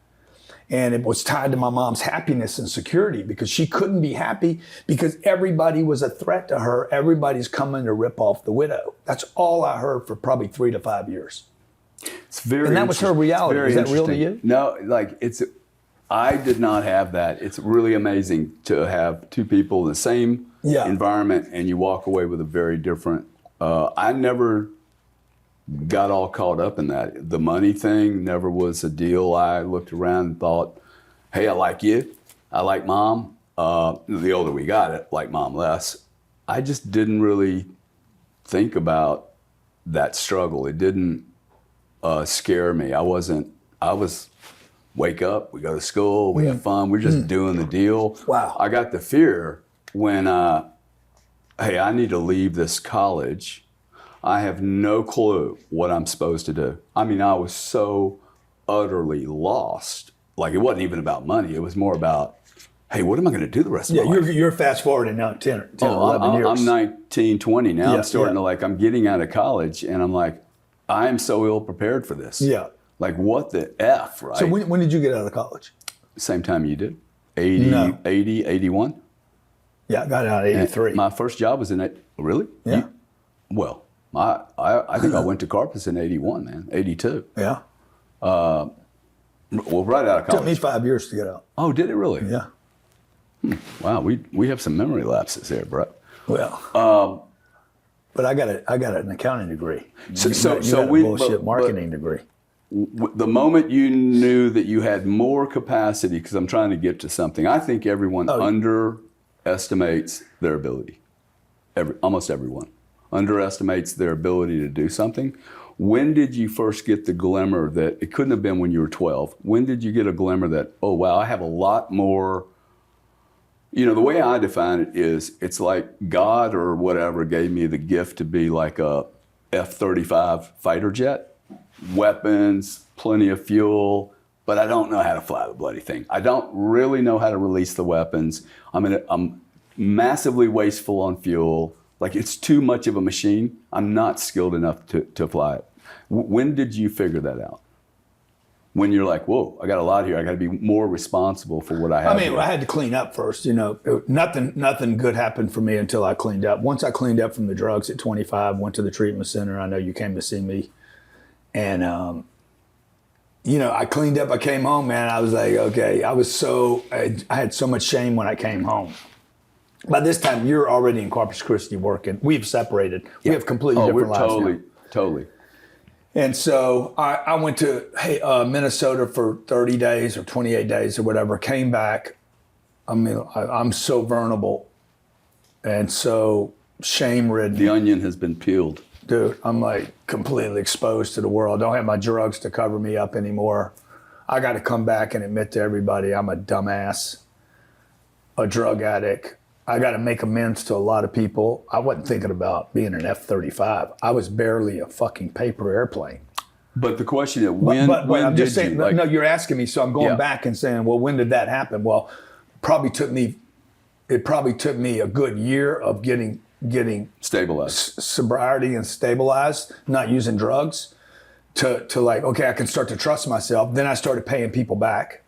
And it was tied to my mom's happiness and security because she couldn't be happy because everybody was a threat to her. Everybody's coming to rip off the widow. That's all I heard for probably 3 to 5 years. It's very And that was her reality. Is that real to you? No, I did not have that. It's really amazing to have 2 people in the same environment and you walk away with a very different, I never got all caught up in that. The money thing never was a deal. I looked around and thought, hey, I like you. I like Mom. The older we got, I like Mom less. I just didn't really think about that struggle. It didn't scare me. I was wake up, we go to school, we have fun, we're just doing the deal. Wow. I got the fear when, hey, I need to leave this college. I have no clue what I'm supposed to do. I mean, I was so utterly lost. Like, it wasn't even about money. It was more about, hey, what am I going to do the rest of my life? You're fast forwarding now 10 or 11 years. I'm 19, 20 now. I'm starting to I'm getting out of college, and I'm like, I am so ill prepared for this. Yeah. Like, what the F, right? So when did you get out of college? Same time you did. 80, 81. Yeah, I got out in 83. My first job was in, really? Yeah. Well, I think I went to Carpus in 81, man, 82. Yeah. Well, right out of college. Took me 5 years to get out. Oh, did it really? Yeah. Wow, we have some memory lapses there, bro. Well, but I got an accounting degree. So you got a bullshit marketing degree. The moment you knew that you had more capacity, because I'm trying to get to something, I think everyone underestimates their ability. Almost everyone underestimates their ability to do something. When did you first get the glimmer that it couldn't have been when you were 12? When did you get a glimmer that, oh, wow, I have a lot more? You know, the way I define it is it's like God or whatever gave me the gift to be like a F-35 fighter jet, weapons, plenty of fuel, but I don't know how to fly the bloody thing. I don't really know how to release the weapons. I'm massively wasteful on fuel. Like, it's too much of a machine. I'm not skilled enough to fly it. When did you figure that out? When you're like, whoa, I got a lot here. I got to be more responsible for what I have. I mean, here. I had to clean up first. You know, nothing good happened for me until I cleaned up. Once I cleaned up from the drugs at 25, went to the treatment center. I know you came to see me. And, you know, I cleaned up. I came home, man. I was like, okay, I had so much shame when I came home. By this time, you're already in Corpus Christi working. We've separated. Yeah. We have completely different lives now. Totally. And so I went to Minnesota for 30 days or 28 days or whatever, came back. I mean, I'm so vulnerable and so shame-ridden. The onion has been peeled. Dude, I'm like completely exposed to the world. Don't have my drugs to cover me up anymore. I got to come back and admit to everybody I'm a dumbass, a drug addict. I got to make amends to a lot of people. I wasn't thinking about being an F-35. I was barely a fucking paper airplane. But the question is, when I'm just saying, you, no, you're asking me, so I'm going back and saying, well, when did that happen? Well, it probably took me a good year of getting stabilized, sobriety and stabilized, not using drugs, to like, okay, I can start to trust myself. Then I started paying people back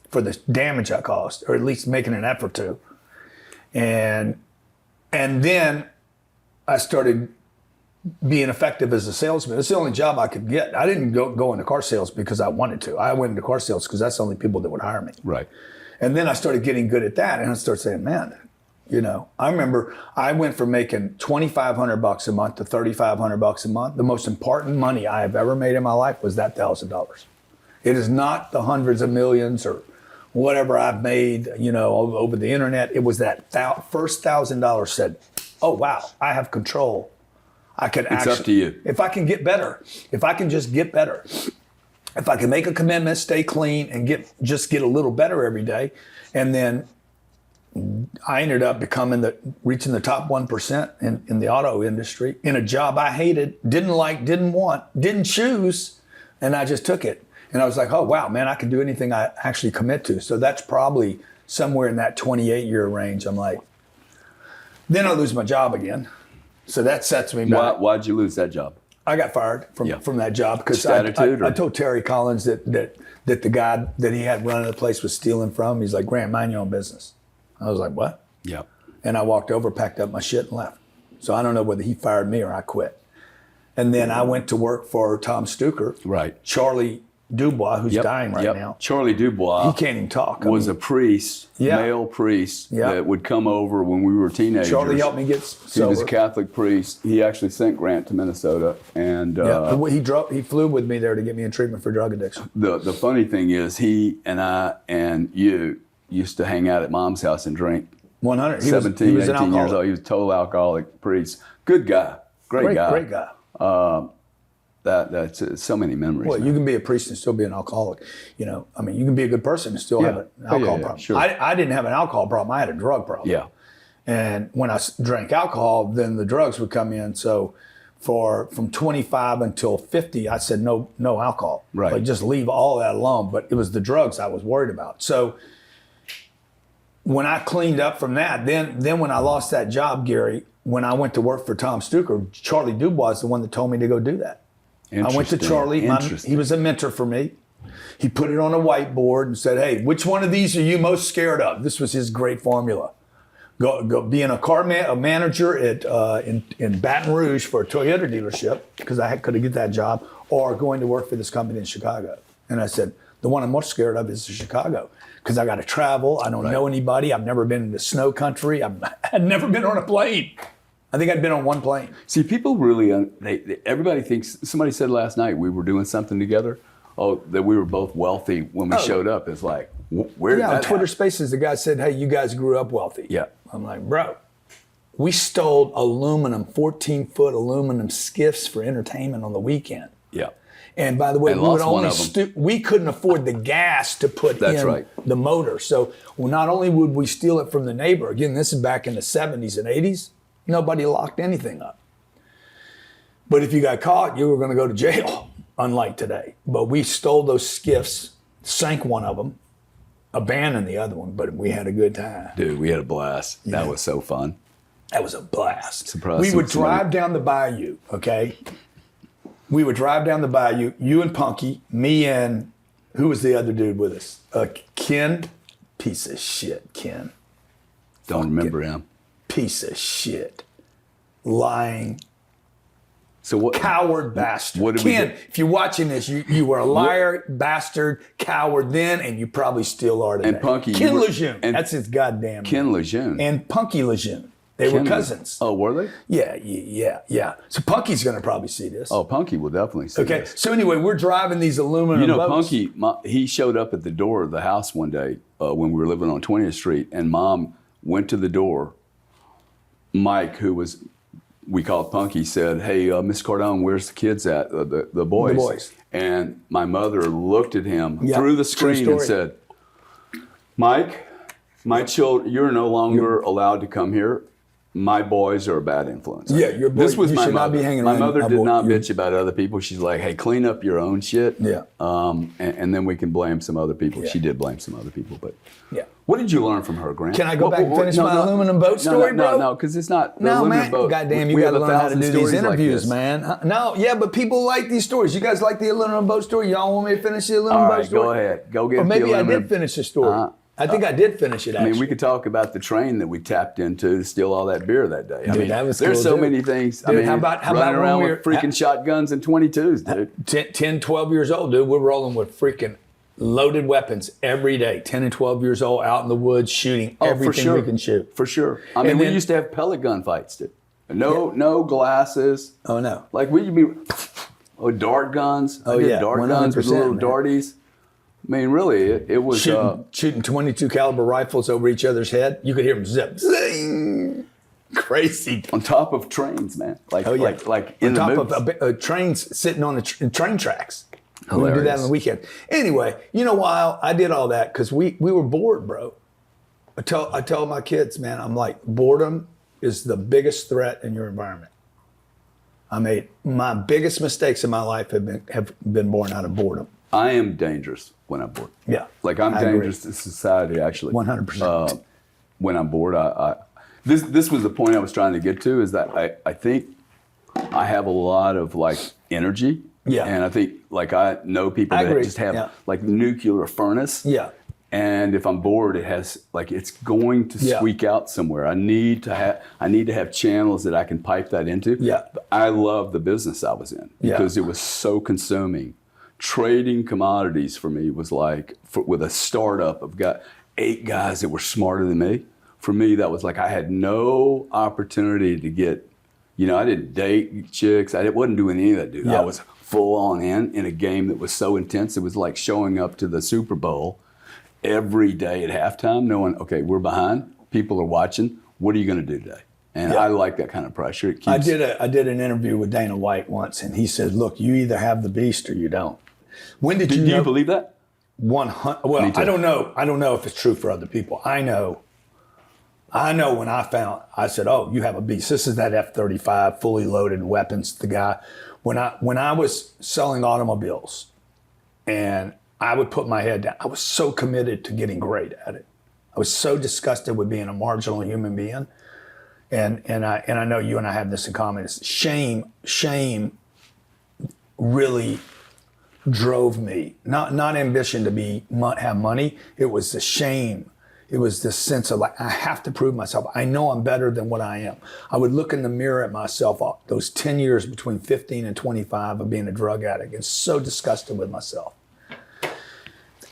for the damage I caused, or at least making an effort to. And then I started being effective as a salesman. It's the only job I could get. I didn't go into car sales because I wanted to. I went into car sales because that's the only people that would hire me. Right. And then I started getting good at that, and I started saying, man, you know, I remember I went from making $2,500 a month to $3,500 a month. The most important money I have ever made in my life was that $1,000. It is not the hundreds of millions or whatever I've made, you know, over the internet. It was that first $1,000 said, oh, wow, I have control. I can It's up to you. If I can get better, if I can just get better, if I can make a commitment, stay clean, and get a little better every day. And then I ended up reaching the top 1% in the auto industry in a job I hated, didn't like, didn't want, didn't choose, and I just took it. And I was like, oh, wow, man, I can do anything I actually commit to. So that's probably somewhere in that 28-year range. I'm like, then I lose my job again. So that sets me back. Why'd you lose that job? I got fired from that job because I told Terry Collins that the guy that he had running the place was stealing from. He's like, Grant, mind your own business. I was like, what? Yeah. And I walked over, packed up my shit, and left. So I don't know whether he fired me or I quit. And then I went to work for Tom Stuker. Right. Charlie Dubois, who's dying right now. Charlie Dubois. He can't even talk. Was a priest, male priest, that would come over when we were teenagers. Charlie helped me get sober. He was a Catholic priest. He actually sent Grant to Minnesota. And he flew with me there to get me in treatment for drug addiction. The funny thing is he and I and you used to hang out at Mom's house and drink. 100. 17, 18 years old. He was a total alcoholic priest. Good guy. Great guy. Great guy. That's so many memories. Well, you can be a priest and still be an alcoholic. You know, I mean, you can be a good person and still have an alcohol problem. Sure. I didn't have an alcohol problem. I had a drug problem. Yeah. And when I drank alcohol, then the drugs would come in. So from 25 until 50, I said no alcohol. Right. Like just leave all that alone. But it was the drugs I was worried about. So when I cleaned up from that, then when I lost that job, Gary, when I went to work for Tom Stuker, Charlie Dubois is the one that told me to go do that. I went to Charlie. He was a mentor for me. He put it on a whiteboard and said, hey, which one of these are you most scared of? This was his great formula. Go being a manager at in Baton Rouge for a Toyota dealership, because I couldn't get that job, or going to work for this company in Chicago. And I said, the one I'm most scared of is Chicago, because I got to travel. I don't know anybody. I've never been in the snow country. I'd never been on a plane. I think I'd been on one plane. See, people really, everybody thinks, somebody said last night we were doing something together, that we were both wealthy when we showed up. It's like, where did that on Twitter happen? Spaces, the guy said, hey, you guys grew up wealthy. Yeah. I'm like, bro, we stole 14-foot aluminum skiffs for entertainment on the weekend. Yeah. And by the way, And we couldn't afford the gas to put in the motor. So not only would we steal it from the neighbor, again, this is back in the 70s and 80s, nobody locked anything up. But if you got caught, you were going to go to jail, unlike today. But we stole those skiffs, sank one of them, abandoned the other one, but we had a good time. Dude, we had a blast. Yeah. That was so fun. That was a blast. Surprise. We would drive down the bayou, okay? We would drive down the bayou, you and Punky, me and, who was the other dude with us? Ken, piece of shit, Ken. Don't remember him. Piece of shit. Lying. So what? Coward bastard. What did Ken, we do? if you're watching this, you were a liar, bastard, coward then, and you probably still are today. And Punky. Ken Lejeune. That's his goddamn Ken name. Lejeune. And Punky Lejeune. They were cousins. Oh, were they? Yeah. So Punky's going to probably see this. Oh, Punky will definitely see this. So anyway, we're driving these aluminum boats. Punky, he showed up at the door of the house one day when we were living on 20th Street, and Mom went to the door. Mike, who was, we called Punky, said, hey, Miss Cardone, where's the kids at, the boys? The boys. And my mother looked at him through the screen and said, Mike, my children, you're no longer allowed to come here. My boys are a bad influence. Yeah, your boy, this was you my should mother. not be hanging my around. mother did not bitch about other people. She's like, hey, clean up your own shit. Yeah. And then we can blame some other people. Yeah. She did blame some other people, but yeah. What did you learn from her, Grant? Can I go back and finish my aluminum boat story, bro? No, because it's not. No, man. Goddamn, you got to learn how to do these interviews, like man. No, yeah, but people like these stories. You guys like the aluminum boat story? Y'all want me to finish the aluminum boat story? Go ahead. Go get. Or maybe I did finish the story. I think I did finish it, actually. I mean, we could talk about the train that we tapped into to steal all that beer that day. Dude, that was there's cool, so dude. many things. Dude, I mean, how about running around when with freaking shotguns and 22s, dude. 10, 12 years old, dude. We're rolling with freaking loaded weapons every day. 10 and 12 years old, out in the woods, shooting everything we can shoot. For sure. I mean, we used to have pellet gun fights, dude. No glasses. Oh, no. Like, we used to be, dart guns. Dart guns with little darties. I mean, really, it was shooting 22 caliber rifles over each other's head. You could hear them zip, zing, crazy. On top of trains, man. Like in on the top movies. of trains sitting on the train tracks. Hilarious. We would do that on the weekend. Anyway, you know why I did all that? Because we were bored, bro. I tell my kids, man, I'm like, boredom is the biggest threat in your environment. I made my biggest mistakes in my life have been born out of boredom. I am dangerous when I'm bored. Yeah. Like I'm dangerous to society, actually. 100%. When I'm bored, this was the point I was trying to get to, is that I think I have a lot of like energy. Yeah. And I think like I know people that just have like nuclear furnace. Yeah. And if I'm bored, it has like it's going to squeak out somewhere. I need to have channels that I can pipe that into. Yeah. I love the business I was in because it was so consuming. Trading commodities for me was like, with a startup of 8 guys that were smarter than me. For me, that was like I had no opportunity to get, I didn't date chicks. I wasn't doing any of that, dude. Yeah. I was full on in a game that was so intense. It was like showing up to the Super Bowl every day at halftime, knowing, okay, we're behind. People are watching. What are you going to do today? And I like that kind of pressure. It keeps... I did an interview with Dana White once, and he said, "Look, you either have the beast or you don't." When did you? Do you believe that? 100. Well, I don't know. I don't know if it's true for other people. I know I know when I said, oh, you have a beast. This is that F-35, fully loaded weapons, the guy. When I was selling automobiles and I would put my head down, I was so committed to getting great at it. I was so disgusted with being a marginal human being. And I know you and I have this in common. It's shame really drove me. Not ambition to have money. It was the shame. It was this sense of like, I have to prove myself. I know I'm better than what I am. I would look in the mirror at myself those 10 years between 15 and 25 of being a drug addict and so disgusted with myself.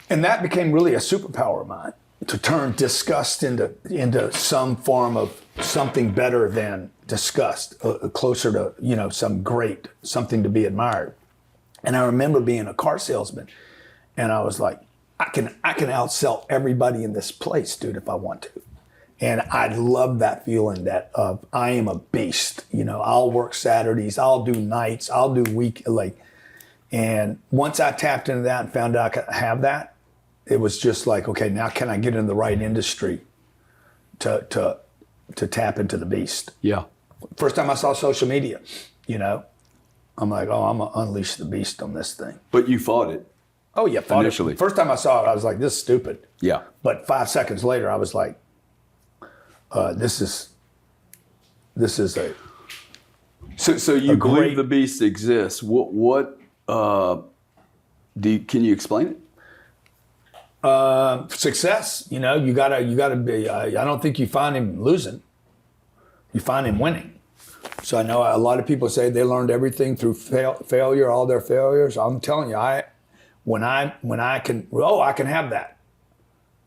And that became really a superpower of mine, to turn disgust into some form of something better than disgust, closer to, something to be admired. And I remember being a car salesman and I was like, I can outsell everybody in this place, dude, if I want to. And I love that feeling that I am a beast. I'll work Saturdays, I'll do nights, I'll do and once I tapped into that and found out I could have that, it was just like, okay, now can I get in the right industry to tap into the beast? Yeah. First time I saw social media, I'm like, oh, I'm gonna unleash the beast on this thing. But you fought it. Oh yeah, fought initially. it. First time I saw it, I was like, this is stupid. Yeah. But 5 seconds later, I was like, this is a. So you believe the beast exists. What can you explain it? Success. You gotta be. I don't think you find him losing. You find him winning. So I know a lot of people say they learned everything through failure, all their failures. I'm telling you, when I can have that.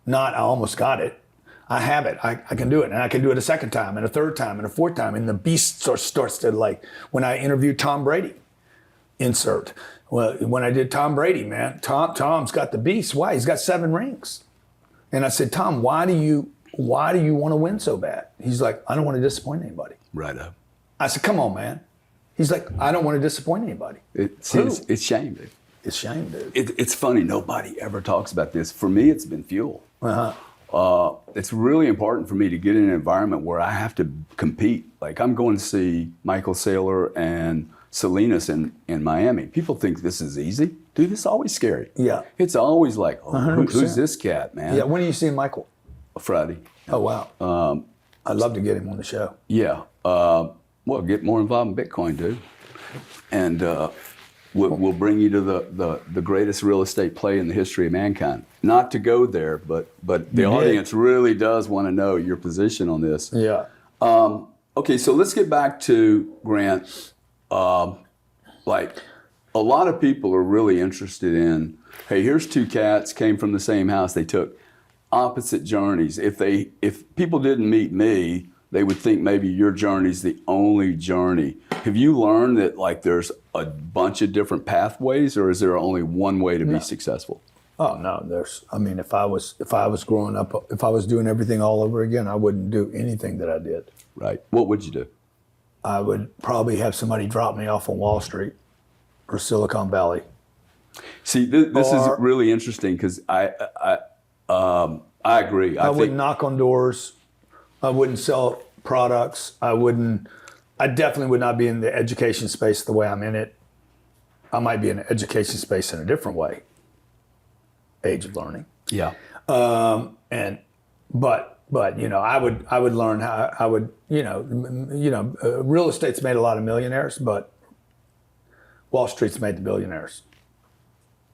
Not I almost got it. I have it. I can do it, and I can do it a second time, and a third time, and a fourth time, and the beast starts to, like when I interviewed Tom Brady. Insert. Well, when I did Tom Brady, man, Tom's got the beast. Why? He's got 7 rings. And I said, Tom, why do you want to win so bad? He's like, I don't want to disappoint anybody. Right up. I said, come on, man. He's like, I don't want to disappoint anybody. It's shame, dude. It's shame, dude. It's funny. Nobody ever talks about this. For me, it's been fuel. It's really important for me to get in an environment where I have to compete. Like I'm going to see Michael Saylor and Salinas in Miami. People think this is easy. Dude, it's always scary. Yeah. It's always like, who's this cat, man? Yeah, when are you seeing Michael? Friday. Oh, wow. I'd love to get him on the show. Yeah. Well, get more involved in Bitcoin, dude. And we'll bring you to the greatest real estate play in the history of mankind. Not to go there, but the audience really does want to know your position on this. Yeah. Okay, so let's get back to Grant. Like a lot of people are really interested in, hey, here's 2 cats, came from the same house, they took opposite journeys. If people didn't meet me, they would think maybe your journey's the only journey. Have you learned that like there's a bunch of different pathways, or is there only one way to be successful? Oh no, if I was growing up, if I was doing everything all over again, I wouldn't do anything that I did. Right. What would you do? I would probably have somebody drop me off on Wall Street or Silicon Valley. See, this is really interesting because I agree. I wouldn't knock on doors. I wouldn't sell products. I definitely would not be in the education space the way I'm in it. I might be in the education space in a different way. Age of learning. Yeah. But I would learn how I would, real estate's made a lot of millionaires, but Wall Street's made the billionaires.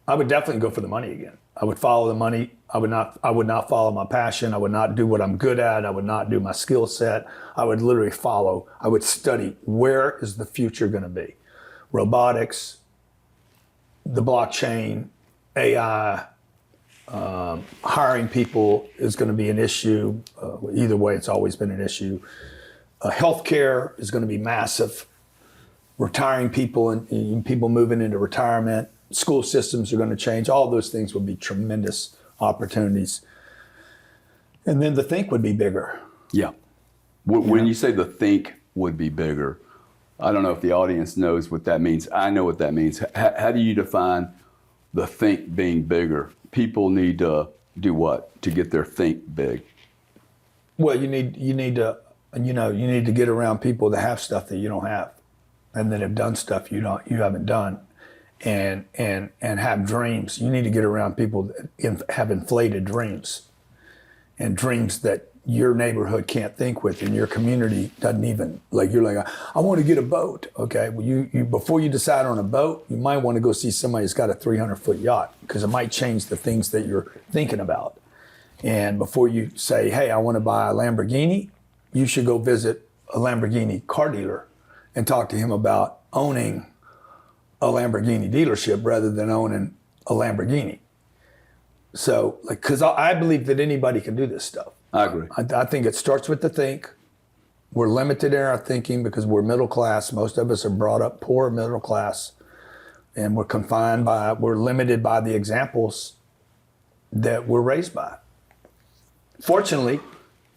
I would definitely go for the money again. I would follow the money. I would not follow my passion. I would not do what I'm good at. I would not do my skill set. I would literally I would study, where is the future going to be? Robotics, the blockchain, AI, hiring people is going to be an issue. Either way, it's always been an issue. Healthcare is going to be massive. Retiring people and people moving into retirement. School systems are going to change. All those things would be tremendous opportunities. And then the think would be bigger. Yeah. When you say the think would be bigger, I don't know if the audience knows what that means. I know what that means. How do you define the think being bigger? People need to do what to get their think big? Well, you need to, you need to get around people that have stuff that you don't have, and that have done stuff you haven't done, and have dreams. You need to get around people that have inflated dreams, and dreams that your neighborhood can't think with, and your community doesn't even, like, you're like, I want to get a boat. Okay, well, you before you decide on a boat, you might want to go see somebody who's got a 300-foot yacht, because it might change the things that you're thinking about. And before you say, hey, I want to buy a Lamborghini, you should go visit a Lamborghini car dealer and talk to him about owning a Lamborghini dealership rather than owning a Lamborghini. So, like, because I believe that anybody can do this stuff. I agree. I think it starts with the think. We're limited in our thinking because we're middle class. Most of us are brought up poor middle class, and we're limited by the examples that we're raised by. Fortunately,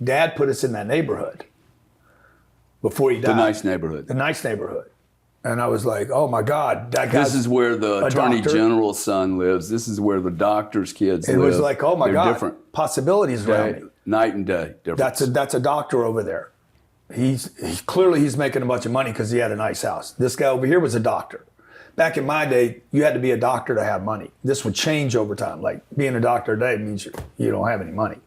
Dad put us in that neighborhood before he died. The nice neighborhood. The nice neighborhood. And I was like, oh my God, that guy's This is where the Attorney doctor. General's son lives. This is where the doctor's kids live. It was like, oh my They're God, different. possibilities around me. Night and day difference. That's a doctor over there. He's clearly making a bunch of money because he had a nice house. This guy over here was a doctor. Back in my day, you had to be a doctor to have money. This would change over time. Like, being a doctor today means you don't have any money.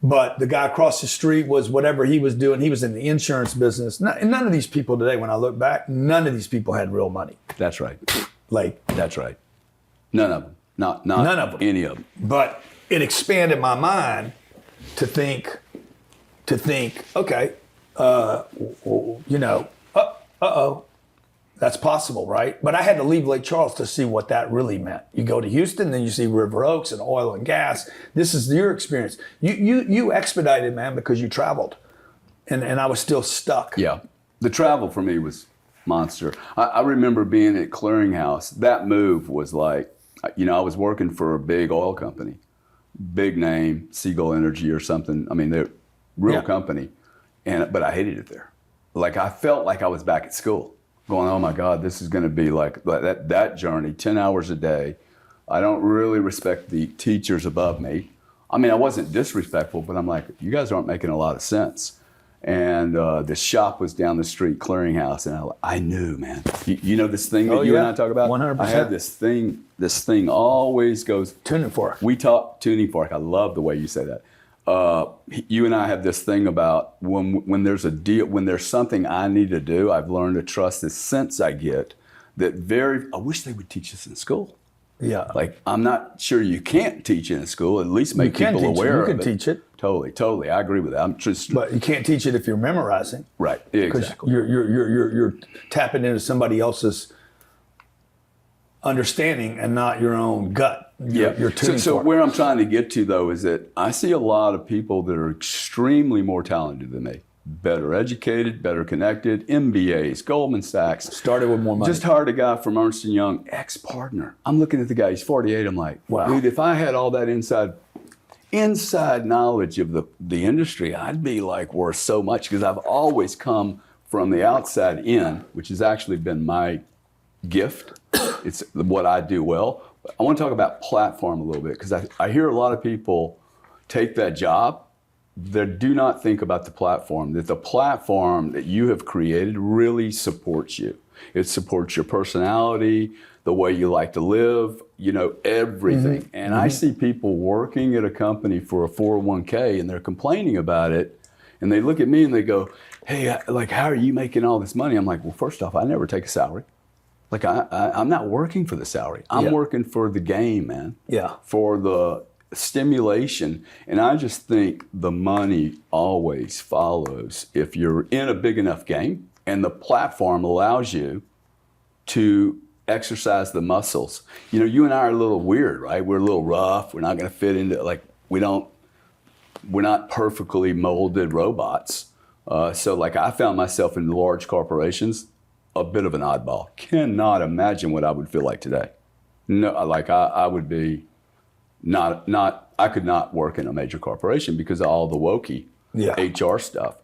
But the guy across the street was whatever he was doing. He was in the insurance business. And none of these people today, when I look back, none of these people had real money. That's right. Like, That's right. None of them. Not none of them. Any of them. But it expanded my mind to think, okay, that's possible, right? But I had to leave Lake Charles to see what that really meant. You go to Houston, then you see River Oaks and oil and gas. This is your experience. You expedited, man, because you traveled, and I was still stuck. Yeah. The travel for me was monster. I remember being at Clearinghouse. That move was like, I was working for a big oil company, big name, Seagull Energy or something. I mean, they're real company, but I hated it there. Like, I felt like I was back at school, going, oh my God, this is going to be like that journey, 10 hours a day. I don't really respect the teachers above me. I mean, I wasn't disrespectful, but I'm like, you guys aren't making a lot of sense. And the shop was down the street, Clearinghouse, and I knew, man. You know this thing that you and I talk about? 100%. I had this thing. This thing always goes. Tuning fork. We talk tuning fork. I love the way you say that. You and I have this thing about when there's a deal, when there's something I need to do, I've learned to trust this sense I get that I wish they would teach this in school. Yeah. Like, I'm not sure you can't teach it in school, at least make people aware of it. You can teach it. Totally. I agree with that. But you can't teach it if you're memorizing. Right, Because exactly. you're tapping into somebody else's understanding and not your own gut. You're tuning So fork. where I'm trying to get to, though, is that I see a lot of people that are extremely more talented than me. Better educated, better connected, MBAs, Goldman Sachs. Started with more money. Just hired a guy from Ernst & Young, ex-partner. I'm looking at the guy, he's 48. I'm like, wow. Dude, if I had all that inside knowledge of the industry, I'd be like worth so much, because I've always come from the outside in, which has actually been my gift. It's what I do well. I want to talk about platform a little bit, because I hear a lot of people take that job that do not think about the platform, that the platform that you have created really supports you. It supports your personality, the way you like to live, everything. Mm-hmm. And I see people working at a company for a 401k and they're complaining about it. And they look at me and they go, hey, like, how are you making all this money? I'm like, well, first off, I never take a salary. Like, I'm not working for the salary. I'm working for the game, man. Yeah. For the stimulation. And I just think the money always follows if you're in a big enough game and the platform allows you to exercise the muscles. You and I are a little weird, right? We're a little rough. We're not going to fit into, like, we're not perfectly molded robots. So like, I found myself in large corporations, a bit of an oddball. Cannot imagine what I would feel like today. No, like I would be I could not work in a major corporation because of all the wokey HR stuff.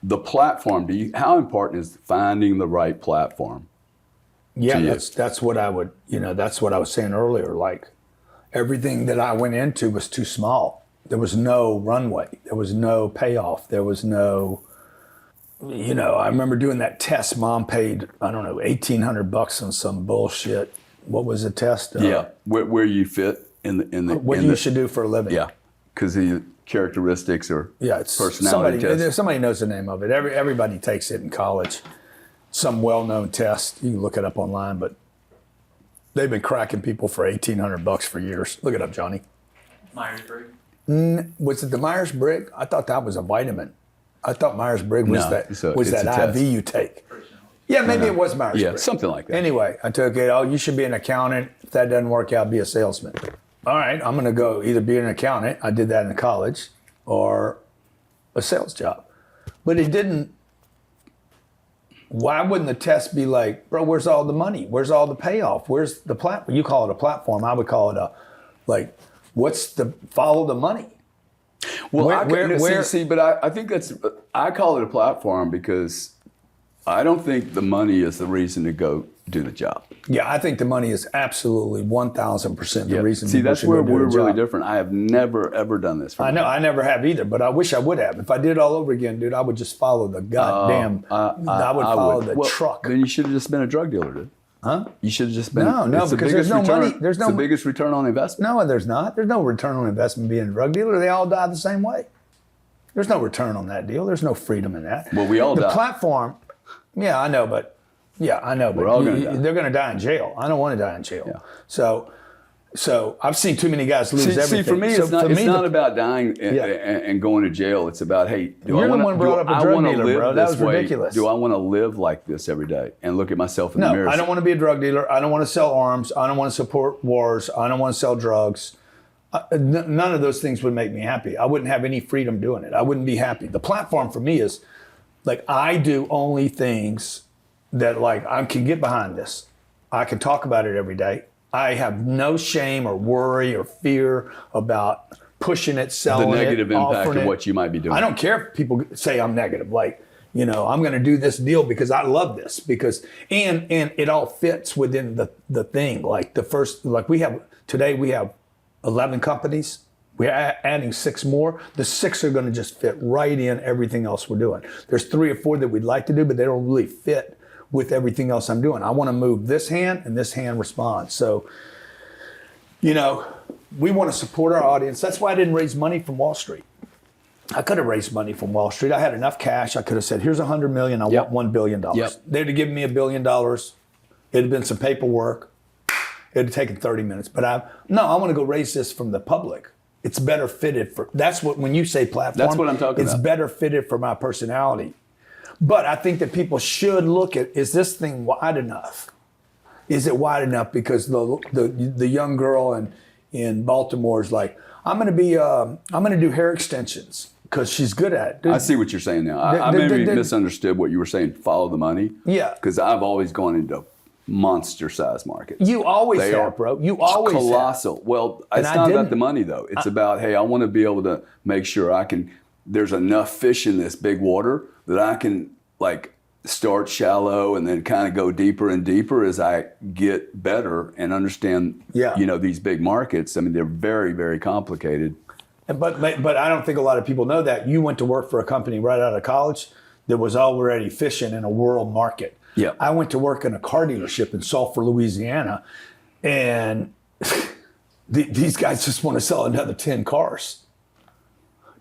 The platform, how important is finding the right platform? Yeah, that's what I would, that's what I was saying earlier. Like, everything that I went into was too small. There was no runway. There was no payoff. There was no, I remember doing that test. Mom paid, I don't know, $1,800 on some bullshit. What was the test? Where you fit in the what you should do for a living. Yeah, because the characteristics or it's personality test. Somebody knows the name of it. Everybody takes it in college. Some well-known test. You can look it up online, but they've been cracking people for $1,800 for years. Look it up, Johnny. Myers-Briggs. Was it the Myers-Briggs? I thought that was a vitamin. I thought Myers-Briggs was that IV you take. Yeah, maybe it was Myers-Briggs. Yeah, something like that. Anyway, I took it. Oh, you should be an accountant. If that doesn't work out, be a salesman. All right, I'm going to go either be an accountant. I did that in college, or a sales job. But it didn't. Why wouldn't the test be like, bro, where's all the money? Where's all the payoff? Where's the platform? You call it a platform. I would call it what's the follow the money? Well, but I think I call it a platform because I don't think the money is the reason to go do the job. Yeah, I think the money is absolutely 1,000% the reason. See, that's where we're really different. I have never, ever done this. I know, I never have either, but I wish I would have. If I did it all over again, dude, I would just follow the goddamn, I would follow the truck. Then you should have just been a drug dealer, dude. Huh? You should have just been. No, because there's no money. It's the biggest return on investment. No, there's not. There's no return on investment being a drug dealer. They all die the same way. There's no return on that deal. There's no freedom in that. Well, we all die. The platform, I know, but we're all gonna die. They're going to die in jail. I don't want to die in jail. Yeah. So I've seen too many guys lose everything. See, for me, it's not about dying and going to jail. It's about, hey, you're the one brought up a drug dealer, bro. That was ridiculous. Do I want to live like this every day and look at myself in the mirror? No, I don't want to be a drug dealer. I don't want to sell arms. I don't want to support wars. I don't want to sell drugs. None of those things would make me happy. I wouldn't have any freedom doing it. I wouldn't be happy. The platform for me is, I do only things that, I can get behind this. I can talk about it every day. I have no shame or worry or fear about pushing it, selling it, the negative impact of it. what you might be doing. I don't care if people say I'm negative. I'm going to do this deal because I love this and it all fits within the thing. We have 11 companies. We're adding 6 more. The 6 are going to just fit right in everything else we're doing. There's 3 or 4 that we'd like to do, but they don't really fit with everything else I'm doing. I want to move this hand and this hand responds. So, we want to support our audience. That's why I didn't raise money from Wall Street. I could have raised money from Wall Street. I had enough cash. I could have said, here's $100 million. I want $1 billion. They'd have given me $1 billion. It'd have been some paperwork. It'd have taken 30 minutes. But I want to go raise this from the public. It's better fitted when you say platform. That's what I'm talking about. It's better fitted for my personality. But I think that people should look at, is this thing wide enough? Is it wide enough? Because the young girl in Baltimore is like, I'm going to do hair extensions because she's good at it. Dude, I see what you're saying now. I maybe misunderstood what you were saying. Follow the money. Yeah. Because I've always gone into monster size markets. You always have, bro. You always colossal. Have. Well, it's not about the money though. It's about, hey, I want to be able to make sure there's enough fish in this big water that I can start shallow and then kind of go deeper and deeper as I get better and understand, these big markets. I mean, they're very, very complicated. But I don't think a lot of people know that. You went to work for a company right out of college that was already fishing in a world market. Yeah. I went to work in a car dealership in Sulphur, Louisiana, and these guys just want to sell another 10 cars.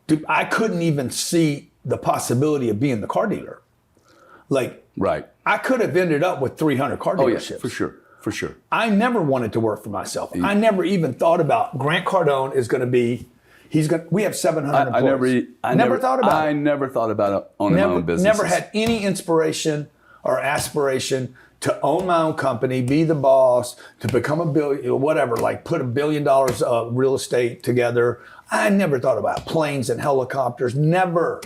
Dude, I couldn't even see the possibility of being the car dealer. Right. I could have ended up with 300 car dealerships. Oh, yeah, for sure. I never wanted to work for myself. I never even thought about Grant Cardone is going to be, we have 700 employees. I never thought about it. I never thought about owning my own business. Never had any inspiration or aspiration to own my own company, be the boss, to become put $1 billion of real estate together. I never thought about planes and helicopters. Never.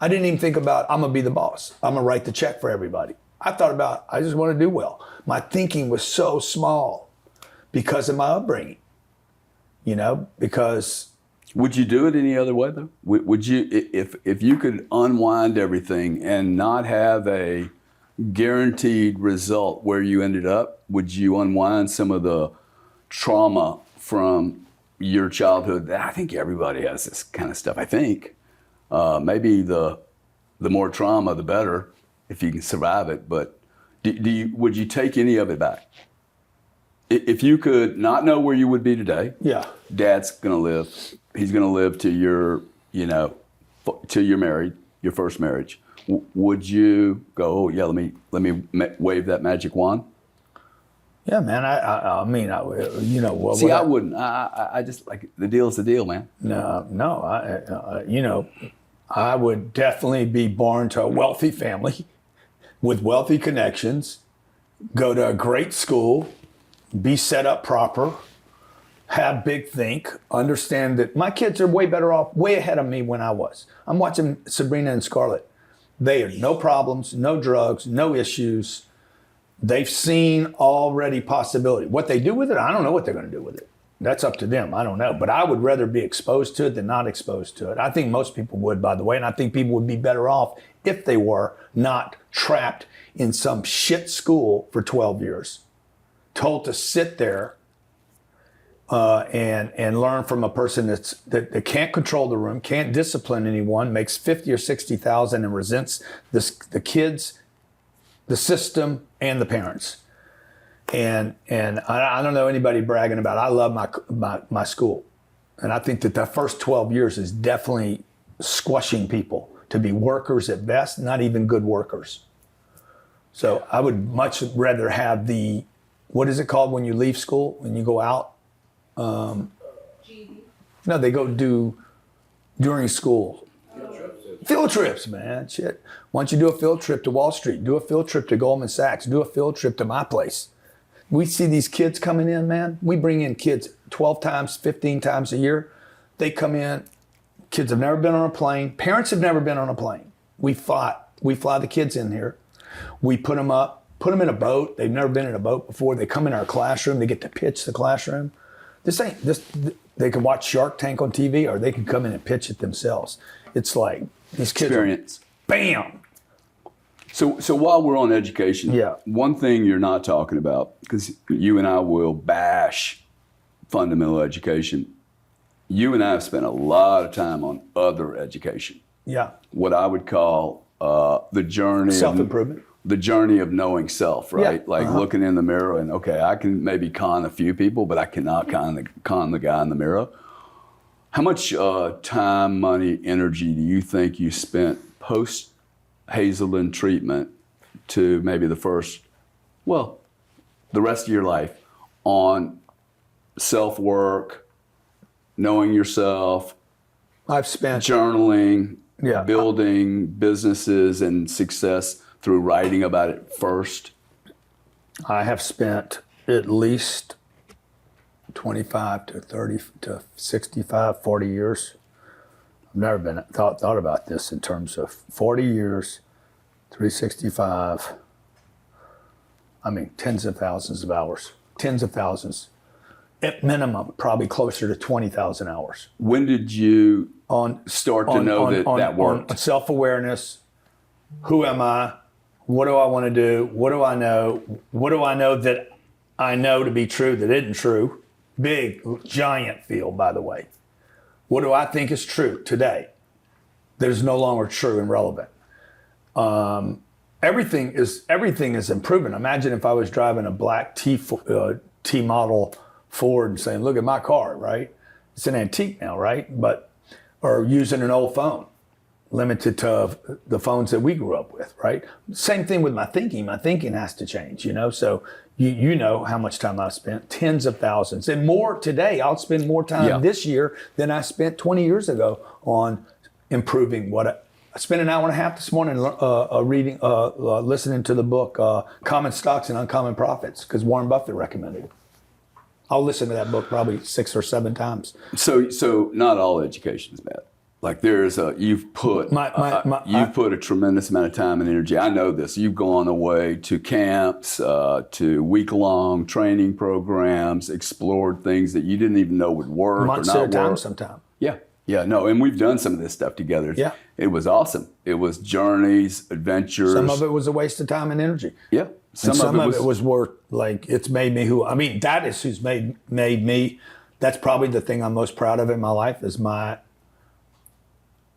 I didn't even think about, I'm going to be the boss. I'm going to write the check for everybody. I thought about, I just want to do well. My thinking was so small because of my upbringing, because. Would you do it any other way though? Would you, if you could unwind everything and not have a guaranteed result where you ended up, would you unwind some of the trauma from your childhood. I think everybody has this kind of stuff. I think maybe the more trauma, the better, if you can survive it. But would you take any of it back? If you could not know where you would be today, Yeah. Dad's gonna live. He's gonna live till you're, till you're married, your first marriage. Would you go? Oh yeah, let me wave that magic wand. Yeah, man. I mean, See, I wouldn't. I just like the deal's the deal, man. No. I would definitely be born to a wealthy family with wealthy connections, go to a great school, be set up proper, have big think, understand that my kids are way better off, way ahead of me when I was. I'm watching Sabrina and Scarlett. They have no problems, no drugs, no issues. They've seen already possibility. What they do with it, I don't know what they're going to do with it. That's up to them. I don't know. But I would rather be exposed to it than not exposed to it. I think most people would, by the way. And I think people would be better off if they were not trapped in some shit school for 12 years. Told to sit there and learn from a person that can't control the room, can't discipline anyone, makes 50 or 60,000 and resents the kids, the system, and the parents. And I don't know anybody bragging about it. I love my school. And I think that the first 12 years is definitely squashing people to be workers at best, not even good workers. So I would much rather have what is it called when you leave school, when you go out? GED. No, they go do during school. Field trips, man. Shit. Why don't you do a field trip to Wall Street? Do a field trip to Goldman Sachs. Do a field trip to my place. We see these kids coming in, man. We bring in kids 12 times, 15 times a year. They come in. Kids have never been on a plane. Parents have never been on a plane. We fly the kids in here. We put them in a boat. They've never been in a boat before. They come in our classroom. They get to pitch the classroom. They can watch Shark Tank on TV, or they can come in and pitch it themselves. It's like these kids Experience. Bam. So while we're on education, Yeah. one thing you're not talking about, because you and I will bash fundamental education, you and I have spent a lot of time on other education. Yeah. What I would call the journey Self-improvement. The journey of knowing self, right? Yeah. Like looking in the mirror and, okay, I can maybe con a few people, but I cannot con the guy in the mirror. How much time, money, energy do you think you spent post Hazelden treatment to maybe the rest of your life on self-work, knowing yourself, I've spent journaling, Yeah. building businesses and success through writing about it first? I have spent at least 25 to 30 to 65, 40 years. I've never been thought about this in terms of 40 years, 365. I mean, tens of thousands of hours, tens of thousands. At minimum, probably closer to 20,000 hours. When did you start to know that worked? On self-awareness. Who am I? What do I want to do? What do I know? What do I know that I know to be true that isn't true? Big, giant field, by the way. What do I think is true today that is no longer true and relevant? Everything is improving. Imagine if I was driving a black T model Ford and saying, look at my car, right? It's an antique now, right? Or using an old phone, limited to the phones that we grew up with, right? Same thing with my thinking. My thinking has to change, So you know how much time I've spent, tens of thousands. And more today, I'll spend more time this year than I spent 20 years ago on improving I spent an hour and a half this morning listening to the book, Common Stocks and Uncommon Profits, because Warren Buffett recommended it. I'll listen to that book probably 6 or 7 times. So not all education is bad. Like you've put a tremendous amount of time and energy. I know this. You've gone away to camps, to week-long training programs, explored things that you didn't even know would work Months or not at a time work. sometime. Yeah, no, and we've done some of this stuff together. Yeah. It was awesome. It was journeys, adventures. Some of it was a waste of time and energy. Yeah. Some of it was worth, it's made me that is who's made me That's probably the thing I'm most proud of in my life is my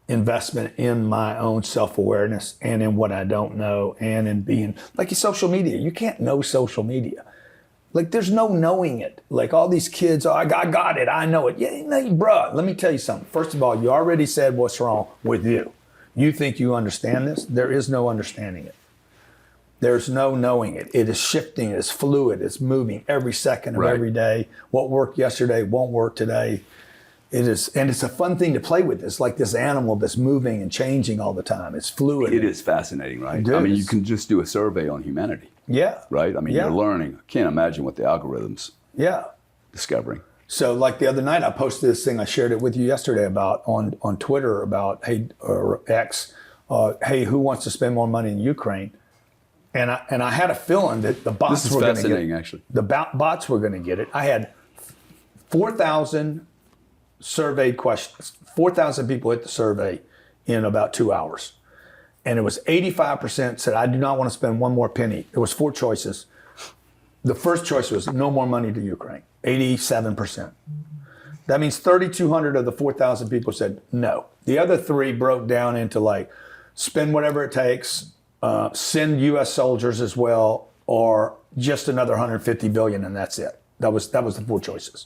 investment in my own self-awareness and in what I don't know and in being, like your social media. You can't know social media. Like there's no knowing it. Like all these kids, I got it, I know it. Yeah, no, bruh, let me tell you something. First of all, you already said what's wrong with you. You think you understand this? There is no understanding it. There's no knowing it. It is shifting, it's fluid, it's moving every second of every day. What worked yesterday won't work today. It is, and it's a fun thing to play with. It's like this animal that's moving and changing all the time. It's fluid. It is fascinating, right? I mean, you can just do a survey on humanity. Yeah. Right? I mean, you're learning. I can't imagine what the algorithms discovering. So like the other night, I posted this thing, I shared it with you yesterday about on Twitter about, hey, or X, hey, who wants to spend more money in Ukraine? And I had a feeling that the bots were going to get it. This is fascinating, actually. The bots were going to get it. I had 4,000 surveyed questions. 4,000 people hit the survey in about 2 hours. And it was 85% said, I do not want to spend one more penny. There was 4 choices. The first choice was no more money to Ukraine, 87%. That means 3,200 of the 4,000 people said no. The other 3 broke down into like, spend whatever it takes, send U.S. soldiers as well, or just another 150 billion and that's it. That was the 4 choices.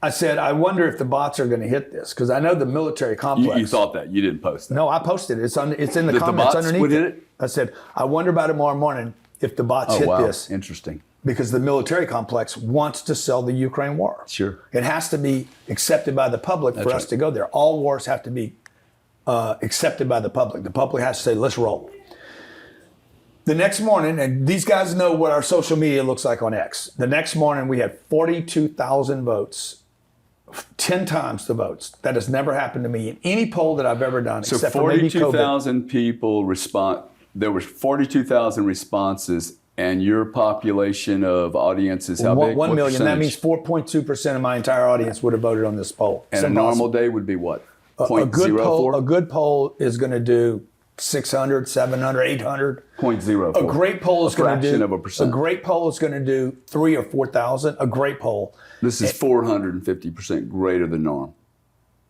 I said, I wonder if the bots are going to hit this because I know the military complex. You thought that. You didn't post that. No, I posted it. It's in the comments underneath it. I said, I wonder about tomorrow morning if the bots hit this. Interesting. Because the military complex wants to sell the Ukraine war. Sure. It has to be accepted by the public for us to go there. All wars have to be accepted by the public. The public has to say, let's roll. The next morning, and these guys know what our social media looks like on X. The next morning, we had 42,000 votes. 10 times the votes. That has never happened to me in any poll that I've ever done, except for maybe COVID. So 42,000 people respond. There were 42,000 responses, and your population of audience is how big? 1 million. That means 4.2% of my entire audience would have voted on this poll. And a normal day would be what? A good poll is going to do 600, 700, 800. 0.04. A great poll is going to do of a percent. A great poll is going to do 3,000 or 4,000. A great poll. This is 450% greater than norm.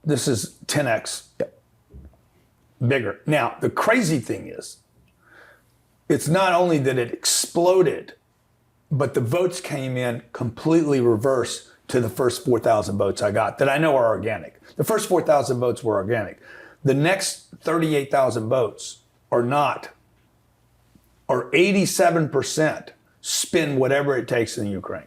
This is 10x bigger. Now, the crazy thing is, it's not only that it exploded, but the votes came in completely reverse to the first 4,000 votes I got that I know are organic. The first 4,000 votes were organic. The next 38,000 votes are not, or 87% spend whatever it takes in Ukraine.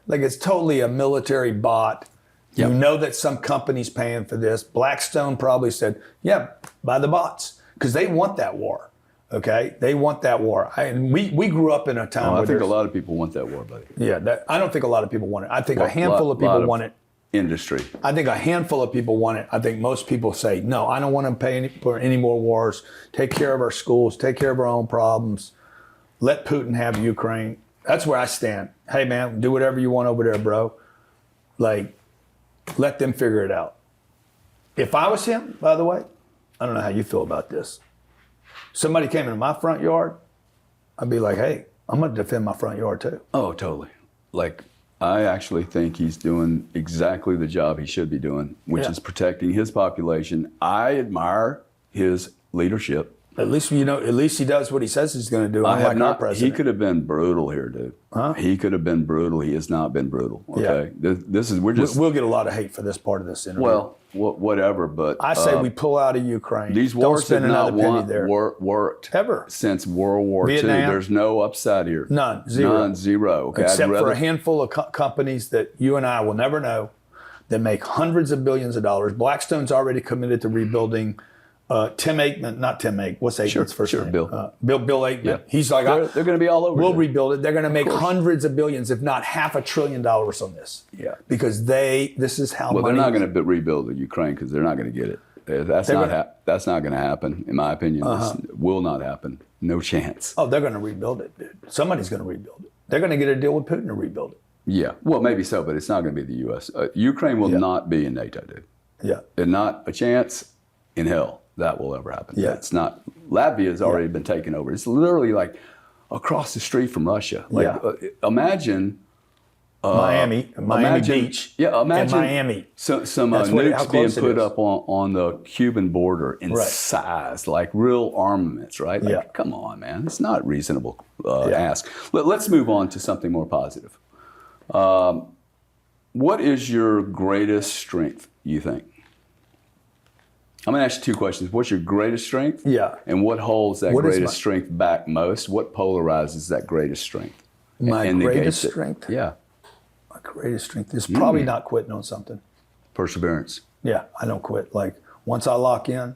Like it's totally a military bot. Yep. You know that some company's paying for this. Blackstone probably said, yeah, buy the bots, because they want that war. Okay, they want that war. We grew up in a time where I think a lot of people want that war, buddy. Yeah, I don't think a lot of people want it. I think a handful of people want it. Industry. I think a handful of people want it. I think most people say, no, I don't want to pay for any more wars. Take care of our schools. Take care of our own problems. Let Putin have Ukraine. That's where I stand. Hey, man, do whatever you want over there, bro. Like, let them figure it out. If I was him, by the way, I don't know how you feel about this. Somebody came into my front yard, I'd be like, hey, I'm going to defend my front yard too. Oh, totally. Like, I actually think he's doing exactly the job he should be doing, which is protecting his population. I admire his leadership. At least he does what he says he's going to do. Unlike our president. He could have been brutal here, dude. Huh? He could have been brutal. He has not been brutal. Okay, we'll get a lot of hate for this part of this interview. Well, whatever. But I say we pull out of Ukraine. These wars have not worked ever since World War II. There's no upside here. None. Zero. Okay? Except for a handful of companies that you and I will never know that make hundreds of billions of dollars. Blackstone's already committed to rebuilding. Tim Aikman, not Tim Aikman. What's Aikman's first name? Bill Aikman. Yeah. He's like, they're going to be all over. We'll rebuild it. They're going to make hundreds of billions, if not $500 billion on this. Yeah. Because this is how. Well, they're not going to rebuild the Ukraine because they're not going to get it. That's not going to happen, in my opinion. This will not happen. No chance. Oh, they're going to rebuild it, dude. Somebody's going to rebuild it. They're going to get a deal with Putin to rebuild it. Yeah. Well, maybe so, but it's not going to be the U.S. Ukraine will not be in NATO, dude. Yeah. And not a chance in hell that will ever happen. Yeah. It's not. Latvia has already been taken over. It's literally like across the street from Russia. Like imagine Miami Beach. Yeah, imagine and Miami. some how nukes being close it put is. up on the Cuban border in Right. size, like real armaments, right? Like, Yeah. come on, man. It's not reasonable Yeah. ask. Let's move on to something more positive. What is your greatest strength, you think? I'm going to ask you two questions. What's your greatest strength? Yeah. And what holds that What is greatest strength back most? What polarizes that greatest strength? My and greatest negates it? strength? Yeah. My greatest strength is probably not quitting on something. Perseverance. Yeah, I don't quit. Like, once I lock in,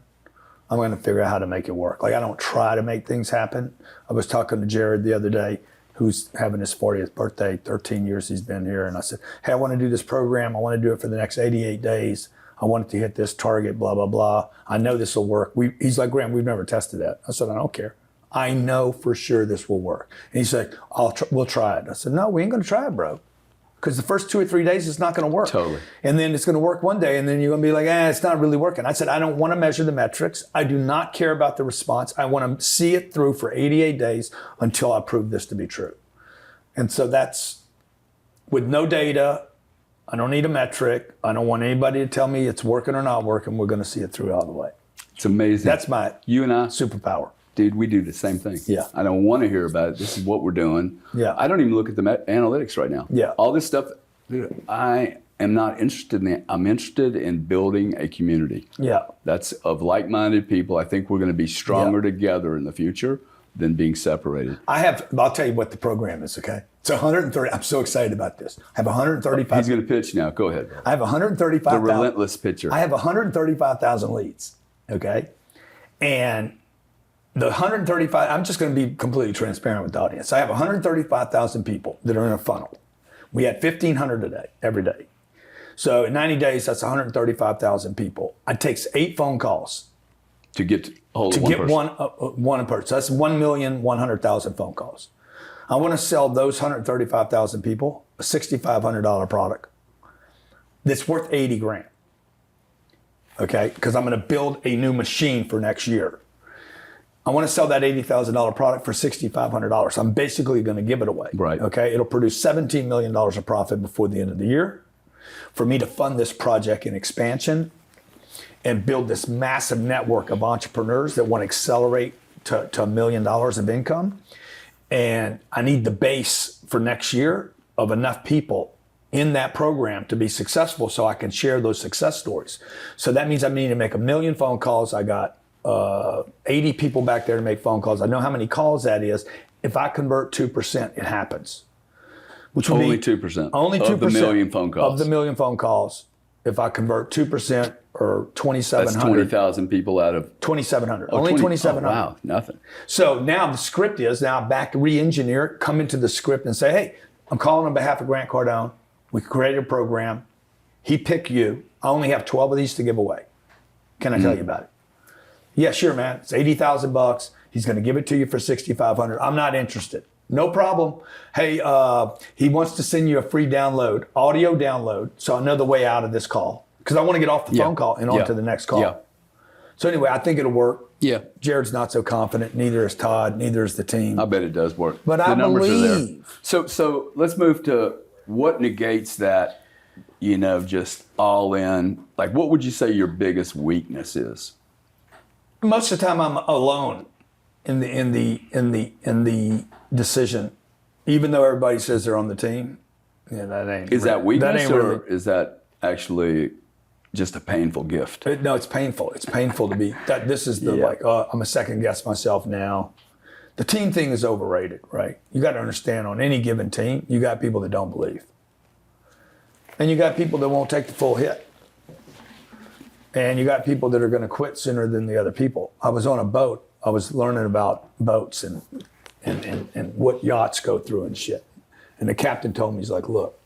I'm going to figure out how to make it work. Like, I don't try to make things happen. I was talking to Jared the other day, who's having his 40th birthday, 13 years he's been here. And I said, hey, I want to do this program. I want to do it for the next 88 days. I want it to hit this target, blah, blah, blah. I know this will work. He's like, Grant, we've never tested that. I said, I don't care. I know for sure this will work. And he's like, we'll try it. I said, no, we ain't going to try it, bro. Because the first 2 or 3 days, it's not going to work. Totally. And then it's going to work one day, and then you're going to be like, it's not really working. I said, I don't want to measure the metrics. I do not care about the response. I want to see it through for 88 days until I prove this to be true. And so that's with no data. I don't need a metric. I don't want anybody to tell me it's working or not working. We're going to see it through all the way. It's amazing. That's my you and I, superpower. dude, we do the same thing. Yeah. I don't want to hear about it. This is what we're doing. Yeah. I don't even look at the analytics right now. Yeah. All this stuff, dude, I am not interested in it. I'm interested in building a community. Yeah. That's of like-minded people. I think we're going to be stronger together in the future than being separated. I'll tell you what the program is, okay? It's 130. I'm so excited about this. I have 135. He's going to pitch now. Go ahead. I have 135,000. The relentless pitcher. I have 135,000 leads, okay? And the 135, I'm just going to be completely transparent with the audience. I have 135,000 people that are in a funnel. We had 1,500 a day, every day. So in 90 days, that's 135,000 people. It takes 8 phone calls to get hold of to one get person. one person. So that's 1,100,000 phone calls. I want to sell those 135,000 people a $6,500 product that's worth 80 grand. Okay, because I'm going to build a new machine for next year. I want to sell that $80,000 product for $6,500. I'm basically going to give it away. Right. Okay, it'll produce $17 million of profit before the end of the year for me to fund this project in expansion and build this massive network of entrepreneurs that want to accelerate to $1 million of income. And I need the base for next year of enough people in that program to be successful so I can share those success stories. So that means I need to make 1 million phone calls. I got 80 people back there to make phone calls. I know how many calls that is. If I convert 2%, it happens. Which would Only be 2%. Only 2% of the million phone calls. Of the million phone calls. If I convert 2% or 2,700. That's 20,000 people out of 2,700. oh, Only 20 2,700. Oh, wow, nothing. So now the script is now back to re-engineer it, come into the script and say, hey, I'm calling on behalf of Grant Cardone. We created a program. He picked you. I only have 12 of these to give away. Can I tell you about it? Yeah, sure, man. It's $80,000. He's going to give it to you for $6,500. I'm not interested. No problem. Hey, he wants to send you a free download, audio download, so I know the way out of this call because I want to get off the phone call and on to the next call. Yeah. So anyway, I think it'll work. Yeah. Jared's not so confident. Neither is Todd. Neither is the team. I bet it does work. But the I numbers are there. believe. So let's move to what negates that, just all in. Like, what would you say your biggest weakness is? Most of the time, I'm alone in the decision, even though everybody says they're on the team. Yeah, that ain't. Is that weakness, That ain't or really, is that actually just a painful gift? no, it's painful. It's painful to be. This is the I'm a second guess myself now. The team thing is overrated, right? You got to understand, on any given team, you got people that don't believe, and you got people that won't take the full hit. And you got people that are going to quit sooner than the other people. I was on a boat. I was learning about boats and what yachts go through and shit. And the captain told me, he's like, look,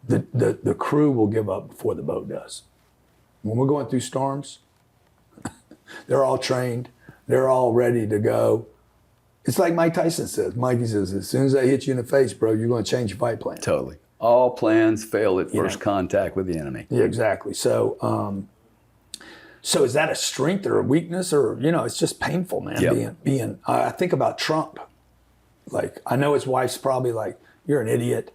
the crew will give up before the boat does. When we're going through storms, they're all trained. They're all ready to go. It's like Mike Tyson says. Mikey says, as soon as I hit you in the face, bro, you're going to change your fight plan. Totally. All plans fail at first contact with the enemy. Yeah, exactly. So, so is that a strength or a weakness, or it's just painful, man. Yep. Being. I think about Trump. Like, I know his wife's probably like, you're an idiot.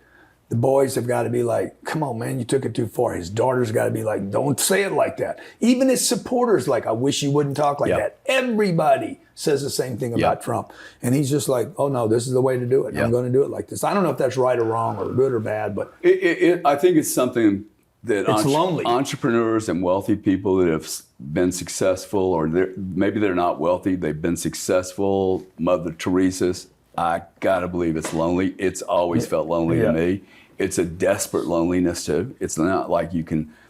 The boys have got to be like, come on, man, you took it too far. His daughter's got to be like, don't say it like that. Even his supporters, like, I wish you wouldn't talk like that. Everybody says the same thing about Trump. And he's just like, oh, no, this is the way to do it. I'm going to do it like this. I don't know if that's right or wrong or good or bad, but I think it's something that it's lonely. Entrepreneurs and wealthy people that have been successful, or maybe they're not wealthy, they've been successful, Mother Teresa's, I gotta believe it's lonely. It's always felt lonely to me. It's a desperate loneliness too. It's not like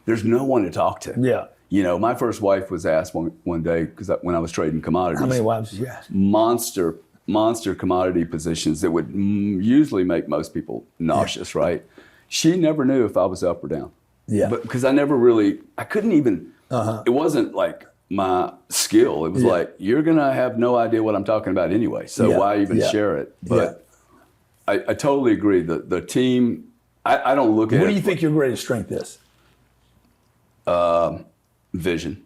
there's no one to talk to. Yeah. You know, my first wife was asked one day, because when I was trading commodities. How many wives did you ask? Monster commodity positions that would usually make most people nauseous, right? She never knew if I was up or down. Yeah. But because I couldn't even, it wasn't like my skill. It was like, you're going to have no idea what I'm talking about anyway. So why even share it? But I totally agree. The team, I don't look at it. What do you think your greatest strength is? Vision.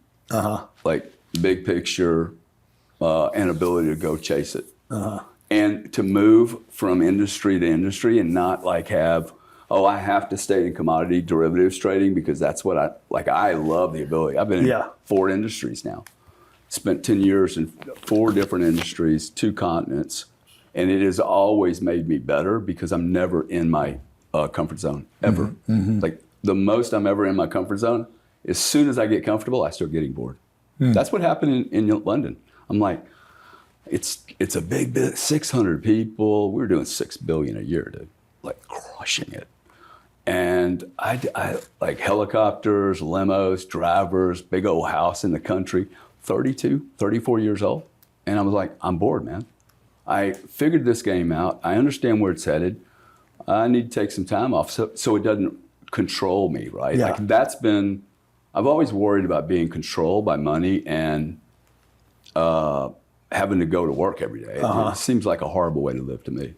Like big picture and ability to go chase it. And to move from industry to industry and not like have, I have to stay in commodity derivatives trading because that's what I love the ability. I've been in 4 industries now. Spent 10 years in 4 different industries, 2 continents, and it has always made me better because I'm never in my comfort zone, ever. Like the most I'm ever in my comfort zone, as soon as I get comfortable, I start getting bored. That's what happened in London. I'm like, it's a big business, 600 people. We were doing $6 billion a year, dude, like crushing it. And I like helicopters, limos, drivers, big old house in the country, 32, 34 years old. And I was like, I'm bored, man. I figured this game out. I understand where it's headed. I need to take some time off so it doesn't control me, right? Yeah. Like I've always worried about being controlled by money and having to go to work every day. It seems like a horrible way to live to me.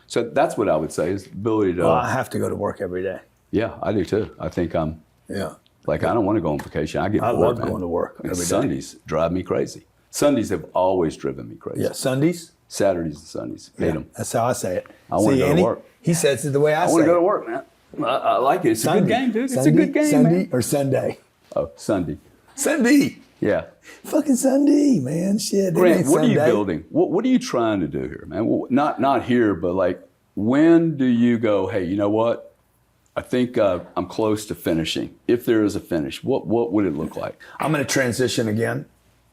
So that's what I would say is the ability to. Well, I have to go to work every day. Yeah, I do too. I think I'm. Yeah. Like I don't want to go on vacation. I love bored, going to work every day. Sundays drive me crazy. Sundays have always driven me crazy. Yeah, Sundays? Saturdays and Sundays. Hate them. That's how I say it. I want to go to work. He says it the way I say it. I want to go to work, man. I like it. It's a good game, dude. It's a good game, Sunday man. or Sunday? Oh, Sunday. Sunday. Yeah. Fucking Sunday, man. Shit. Grant, what are you building? What are you trying to do here, man? Well, not here, but like, when do you go, hey, you know what? I think I'm close to finishing. If there is a finish, what would it look like? I'm going to transition again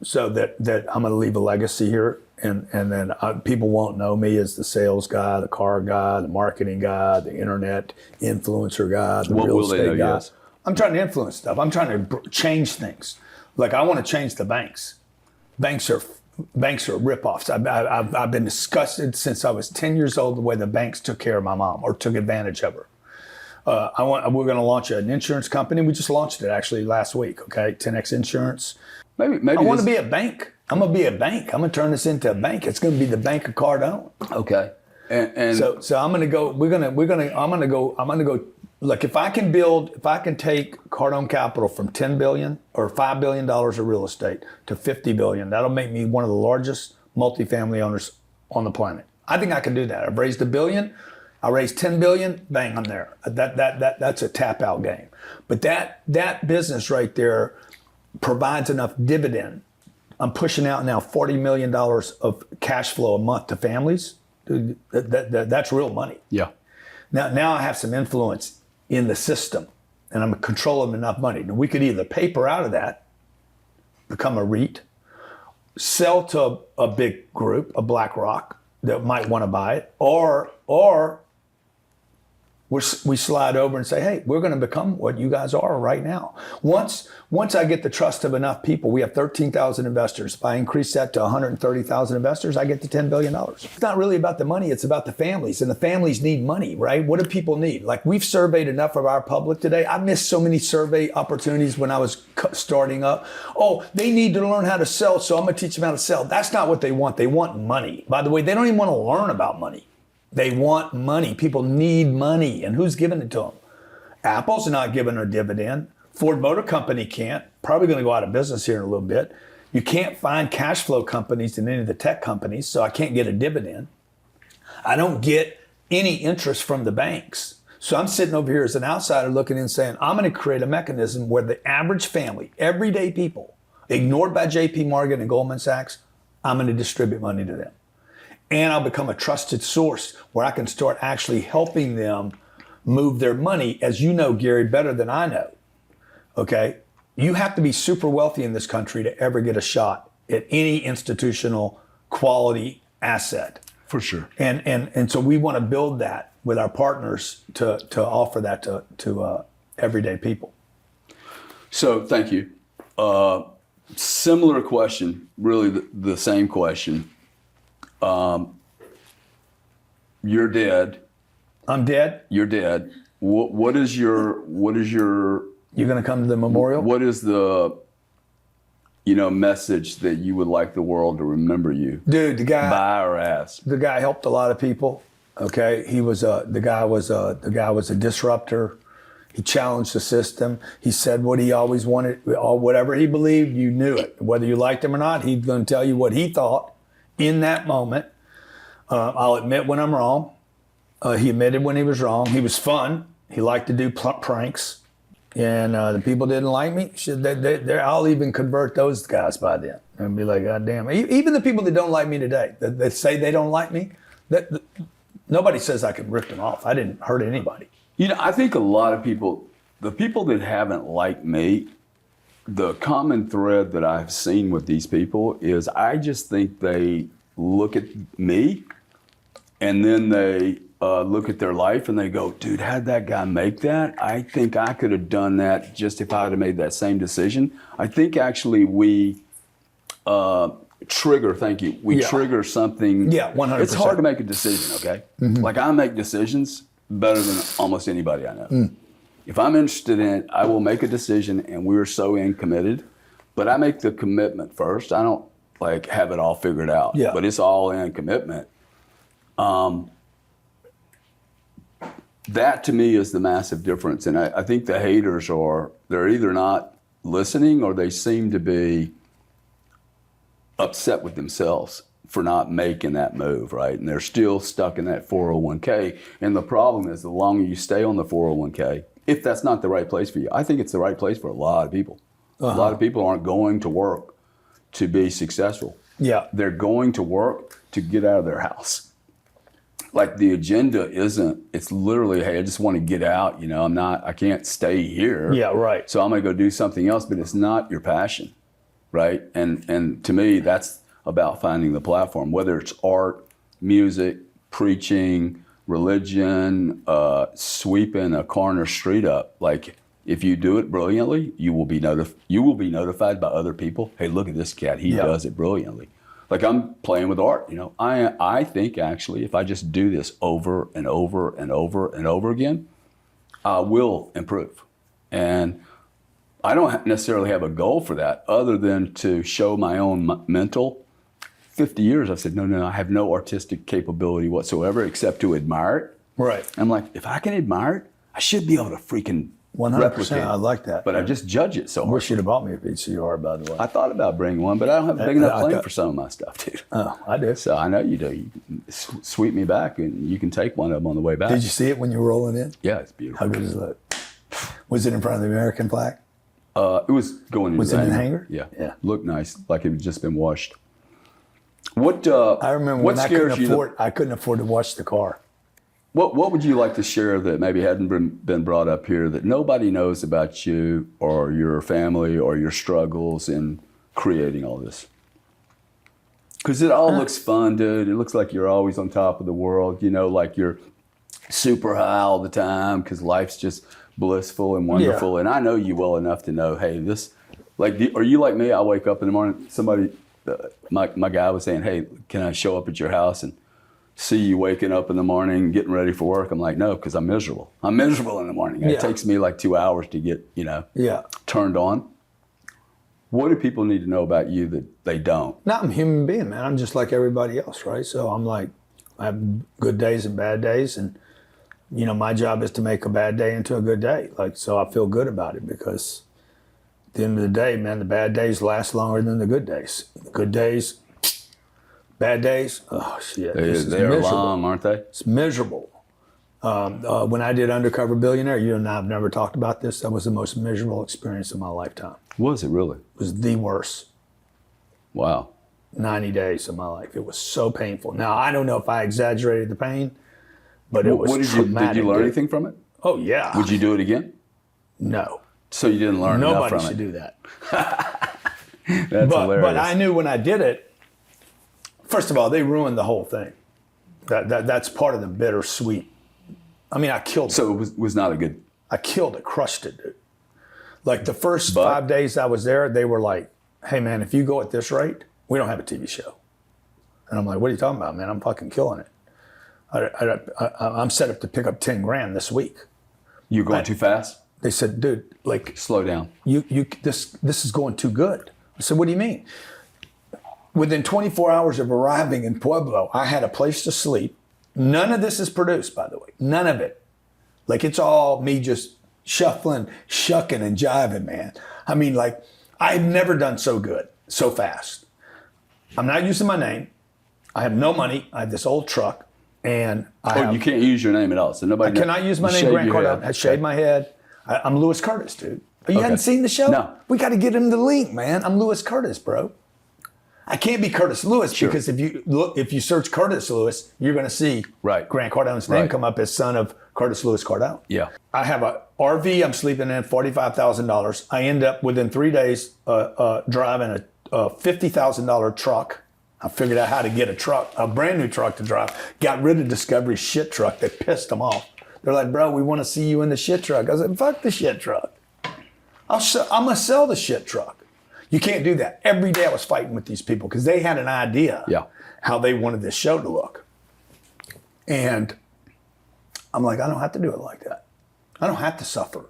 so that I'm going to leave a legacy here. And then people won't know me as the sales guy, the car guy, the marketing guy, the internet influencer guy, the real estate guy. Yes. I'm trying to influence stuff. I'm trying to change things. Like I want to change the banks. Banks are ripoffs. I've been disgusted since I was 10 years old the way the banks took care of my mom or took advantage of her. We're going to launch an insurance company. We just launched it actually last week. Okay, 10X Insurance. Maybe I want to be a bank. I'm going to be a bank. I'm going to turn this into a bank. It's going to be the Bank of Cardone. Okay. And so I'm going to go. I'm going to go. Like if I can take Cardone Capital from $10 billion or $5 billion of real estate to $50 billion, that'll make me one of the largest multifamily owners on the planet. I think I can do that. I've raised $1 billion. I raised $10 billion. Bang, I'm there. That's a tap out game. But that business right there provides enough dividend. I'm pushing out now $40 million of cash flow a month to families. Dude, that's real money. Yeah. Now I have some influence in the system, and I'm controlling enough money. Now we could either paper out of that, become a REIT, sell to a big group, a BlackRock that might want to buy it, or we slide over and say, hey, we're going to become what you guys are right now. Once I get the trust of enough people, we have 13,000 investors. If I increase that to 130,000 investors, I get to $10 billion. It's not really about the money. It's about the families. And the families need money, right? What do people need? Like we've surveyed enough of our public today. I missed so many survey opportunities when I was starting up. Oh, they need to learn how to sell, so I'm going to teach them how to sell. That's not what they want. They want money. By the way, they don't even want to learn about money. They want money. People need money. And who's giving it to them? Apple's not giving a dividend. Ford Motor Company can't. Probably going to go out of business here in a little bit. You can't find cash flow companies in any of the tech companies, so I can't get a dividend. I don't get any interest from the banks. So I'm sitting over here as an outsider looking in saying, I'm going to create a mechanism where the average family, everyday people, ignored by JP Morgan and Goldman Sachs, I'm going to distribute money to them. And I'll become a trusted source where I can start actually helping them move their money, as you know, Gary, better than I know. Okay? You have to be super wealthy in this country to ever get a shot at any institutional quality asset. For sure. And so we want to build that with our partners to offer that to everyday people. So thank you. Similar question, really the same question. You're dead. I'm dead. You're dead. What is your? You're going to come to the memorial? What is the, message that you would like the world to remember you? Dude, the guy by or as? The guy helped a lot of people. Okay, the guy was a disruptor. He challenged the system. He said what he always wanted, whatever he believed, you knew it. Whether you liked him or not, he's going to tell you what he thought in that moment. I'll admit when I'm wrong. He admitted when he was wrong. He was fun. He liked to do pranks. And the people didn't like me. I'll even convert those guys by then and be like, God damn. Even the people that don't like me today, that say they don't like me, nobody says I can rip them off. I didn't hurt anybody. I think a lot of people, the people that haven't liked me, the common thread that I've seen with these people is I just think they look at me and then they look at their life and they go, dude, how'd that guy make that? I think I could have done that just if I had made that same decision. I think actually we trigger, thank you, trigger something. Yeah, 100%. It's hard to make a decision, okay? Mm-hmm. Like I make decisions better than almost anybody I know. Mm. If I'm interested in it, I will make a decision and we're so in committed, but I make the commitment first. I don't like have it all figured out, but it's all in commitment. That to me is the massive difference. And I think the haters they're either not listening or they seem to be upset with themselves for not making that move, right? And they're still stuck in that 401k. And the problem is the longer you stay on the 401k, if that's not the right place for you, I think it's the right place for a lot of people. Uh-huh. A lot of people aren't going to work to be successful. Yeah. They're going to work to get out of their house. Like the agenda it's literally, hey, I just want to get out, I can't stay here. Yeah, right. So I'm going to go do something else, but it's not your passion, right? And to me, that's about finding the platform, whether it's art, music, preaching, religion, sweeping a corner street up. Like if you do it brilliantly, you will be notified by other people. Hey, look at this cat. He does it brilliantly. Like I'm playing with art, I think actually if I just do this over and over and over and over again, I will improve. And I don't necessarily have a goal for that other than to show my own mental. 50 years, I've said, no, I have no artistic capability whatsoever except to admire it. Right. I'm like, if I can admire it, I should be able to freaking 100%. replicate it. I like that. But I just judge it so hard. I wish you'd have bought me a VCR, by the way. I thought about bringing one, but I don't have a big enough plane for some of my stuff, dude. Oh, I do. So I know you do. You can sweep me back and you can take one of them on the way back. Did you see it when you were rolling in? Yeah, it's beautiful. How good does it look? Was it in front of the American flag? It was going into the hangar? Yeah. Looked nice, like it had just been washed. What I remember what when I couldn't afford to wash the car. What would you like to share that maybe hadn't been brought up here that nobody knows about you or your family or your struggles in creating all this? Because it all looks fun, dude. It looks like you're always on top of the world, like you're super high all the time because life's just blissful and wonderful. Yeah. And I know you well enough to know, hey, are you like me? I wake up in the morning, somebody, my guy was saying, hey, can I show up at your house and see you waking up in the morning, getting ready for work? I'm like, no, because I'm miserable. I'm miserable in the morning. Yeah. It takes me like 2 hours to get, turned on. What do people need to know about you that they don't? No, I'm a human being, man. I'm just like everybody else, right? So I'm like, I have good days and bad days. And, my job is to make a bad day into a good day. So I feel good about it because at the end of the day, man, the bad days last longer than the good days. The good days, bad days, oh shit. They're long, aren't they? It's miserable. When I did Undercover Billionaire, you and I have never talked about this. That was the most miserable experience of my lifetime. Was it really? It was the worst. Wow. 90 days of my life. It was so painful. Now, I don't know if I exaggerated the pain, but it was traumatic. Did you learn anything from it? Oh, yeah. Would you do it again? No. So you didn't learn enough from it? Nobody should do that. That's hilarious. But I knew when I did it, first of all, they ruined the whole thing. That's part of the bittersweet. I mean, I killed it. So it was not a good... I killed it, crushed it, dude. Like the first 5 days I was there, they were like, hey, man, if you go at this rate, we don't have a TV show. And I'm like, what are you talking about, man? I'm fucking killing it. I'm set up to pick up 10 grand this week. You going too fast? They said, dude, like, slow down. This is going too good. I said, what do you mean? Within 24 hours of arriving in Pueblo, I had a place to sleep. None of this is produced, by the way. None of it. Like, it's all me just shuffling, shucking, and jiving, man. I mean, like, I've never done so good, so fast. I'm not using my name. I have no money. I have this old truck, and you can't use your name at all. So nobody. I cannot use my name, Grant Cardone. I shaved my head. I'm Lewis Curtis, dude. You hadn't seen the show? No. We got to get him the link, man. I'm Lewis Curtis, bro. I can't be Curtis Lewis because if you search Curtis Lewis, you're going to see Grant Cardone's name come up as son of Curtis Lewis Cardone. Yeah. I have a RV I'm sleeping in, $45,000. I end up within 3 days driving a $50,000 truck. I figured out how to get a brand new truck to drive. Got rid of Discovery's shit truck. They pissed them off. They're like, bro, we want to see you in the shit truck. I said, fuck the shit truck. I'm going to sell the shit truck. You can't do that. Every day I was fighting with these people because they had an idea how they wanted this show to look. And I'm like, I don't have to do it like that. I don't have to suffer.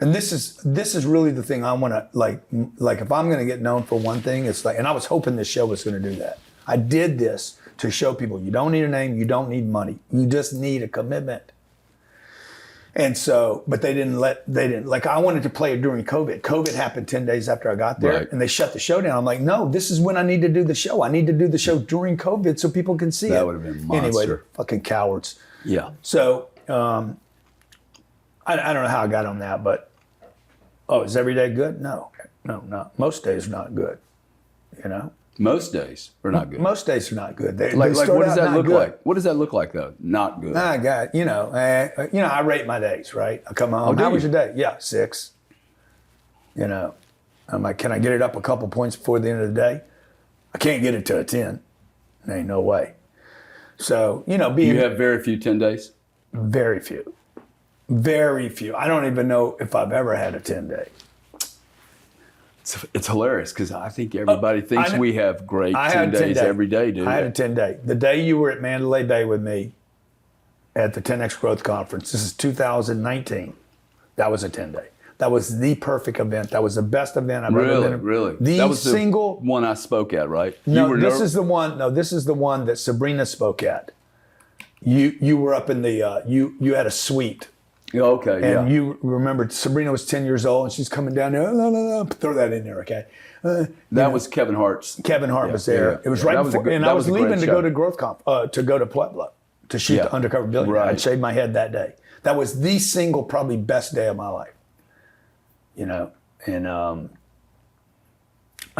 And this is really the thing I want to, like if I'm going to get known for one thing, it's like, and I was hoping this show was going to do that. I did this to show people you don't need a name, you don't need money. You just need a commitment. And so, but they didn't, like I wanted to play it during COVID. COVID happened 10 days after I got there and they shut the show down. I'm like, no, this is when I need to do the show. I need to do the show during COVID so people can see it. That would have been monster. Anyway, fucking cowards. Yeah. So, I don't know how I got on that, but, is every day good? No, most days are not good, you know? Most days are not good. Most days are not good. They what does that look good. like? What does that look like though? Not good. I got, I rate my days, right? I come home. How was your day? Yeah, 6. You know, I'm like, can I get it up a couple points before the end of the day? I can't get it to a 10. There ain't no way. So, you have very few 10 days? Very few. Very few. I don't even know if I've ever had a 10-day. It's hilarious because I think everybody thinks we have great 10 days every day, dude. I had a 10-day. The day you were at Mandalay Bay with me at the 10X Growth Conference, this is 2019, that was a 10-day. That was the perfect event. That was the best event I've ever been in. Really? That was the one I spoke at, right? No, this is the one that Sabrina spoke at. You were up in the, you had a suite. Okay, and you remember Sabrina was 10 years old and she's coming down there. No, throw that in there, okay? That was Kevin Hart's. Kevin Hart was there. Yeah. It was right before, and I was leaving to go to Growth Comp, to go to Pueblo to shoot the Undercover Billionaire. Right. I shaved my head that day. That was the single, probably best day of my life. You know, and I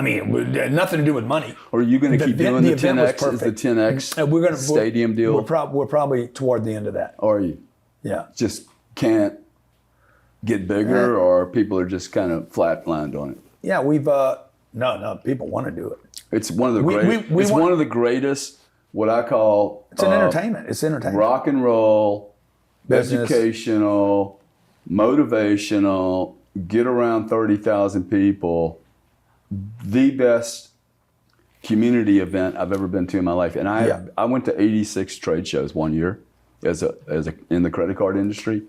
mean, it had nothing to do with money. Are you going to keep doing the 10X? Is the 10X stadium deal? We're probably toward the end of that. Are you? Yeah. Just can't get bigger, or people are just kind of flatlined on it? Yeah, we've no, people want to do it. It's one of the greatest. One of the greatest. What I call it's an entertainment. It's entertainment. Rock and roll, business. Educational, motivational. Get around 30,000 people. The best community event I've ever been to in my life, and I went to 86 trade shows one year as a in the credit card industry.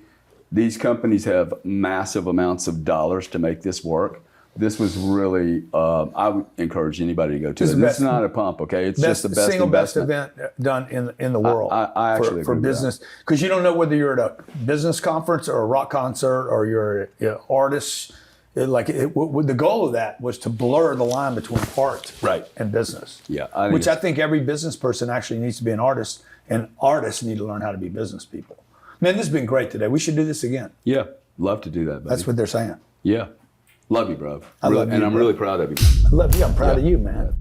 These companies have massive amounts of dollars to make this work. This was really, I would encourage anybody to go to it. This is not a pump, okay? It's just the best single investment. best event done in the world. I actually for business, because you don't know whether you're at a business conference or a rock concert or you're an artist. The goal of that was to blur the line between art and business. Yeah, which I think every business person actually needs to be an artist, and artists need to learn how to be business people. Man, this has been great today. We should do this again. Yeah, love to do that, buddy. That's what they're saying. Yeah. Love you, bro. I love you, and I'm bro. really proud of you. I love you. I'm proud of you, man.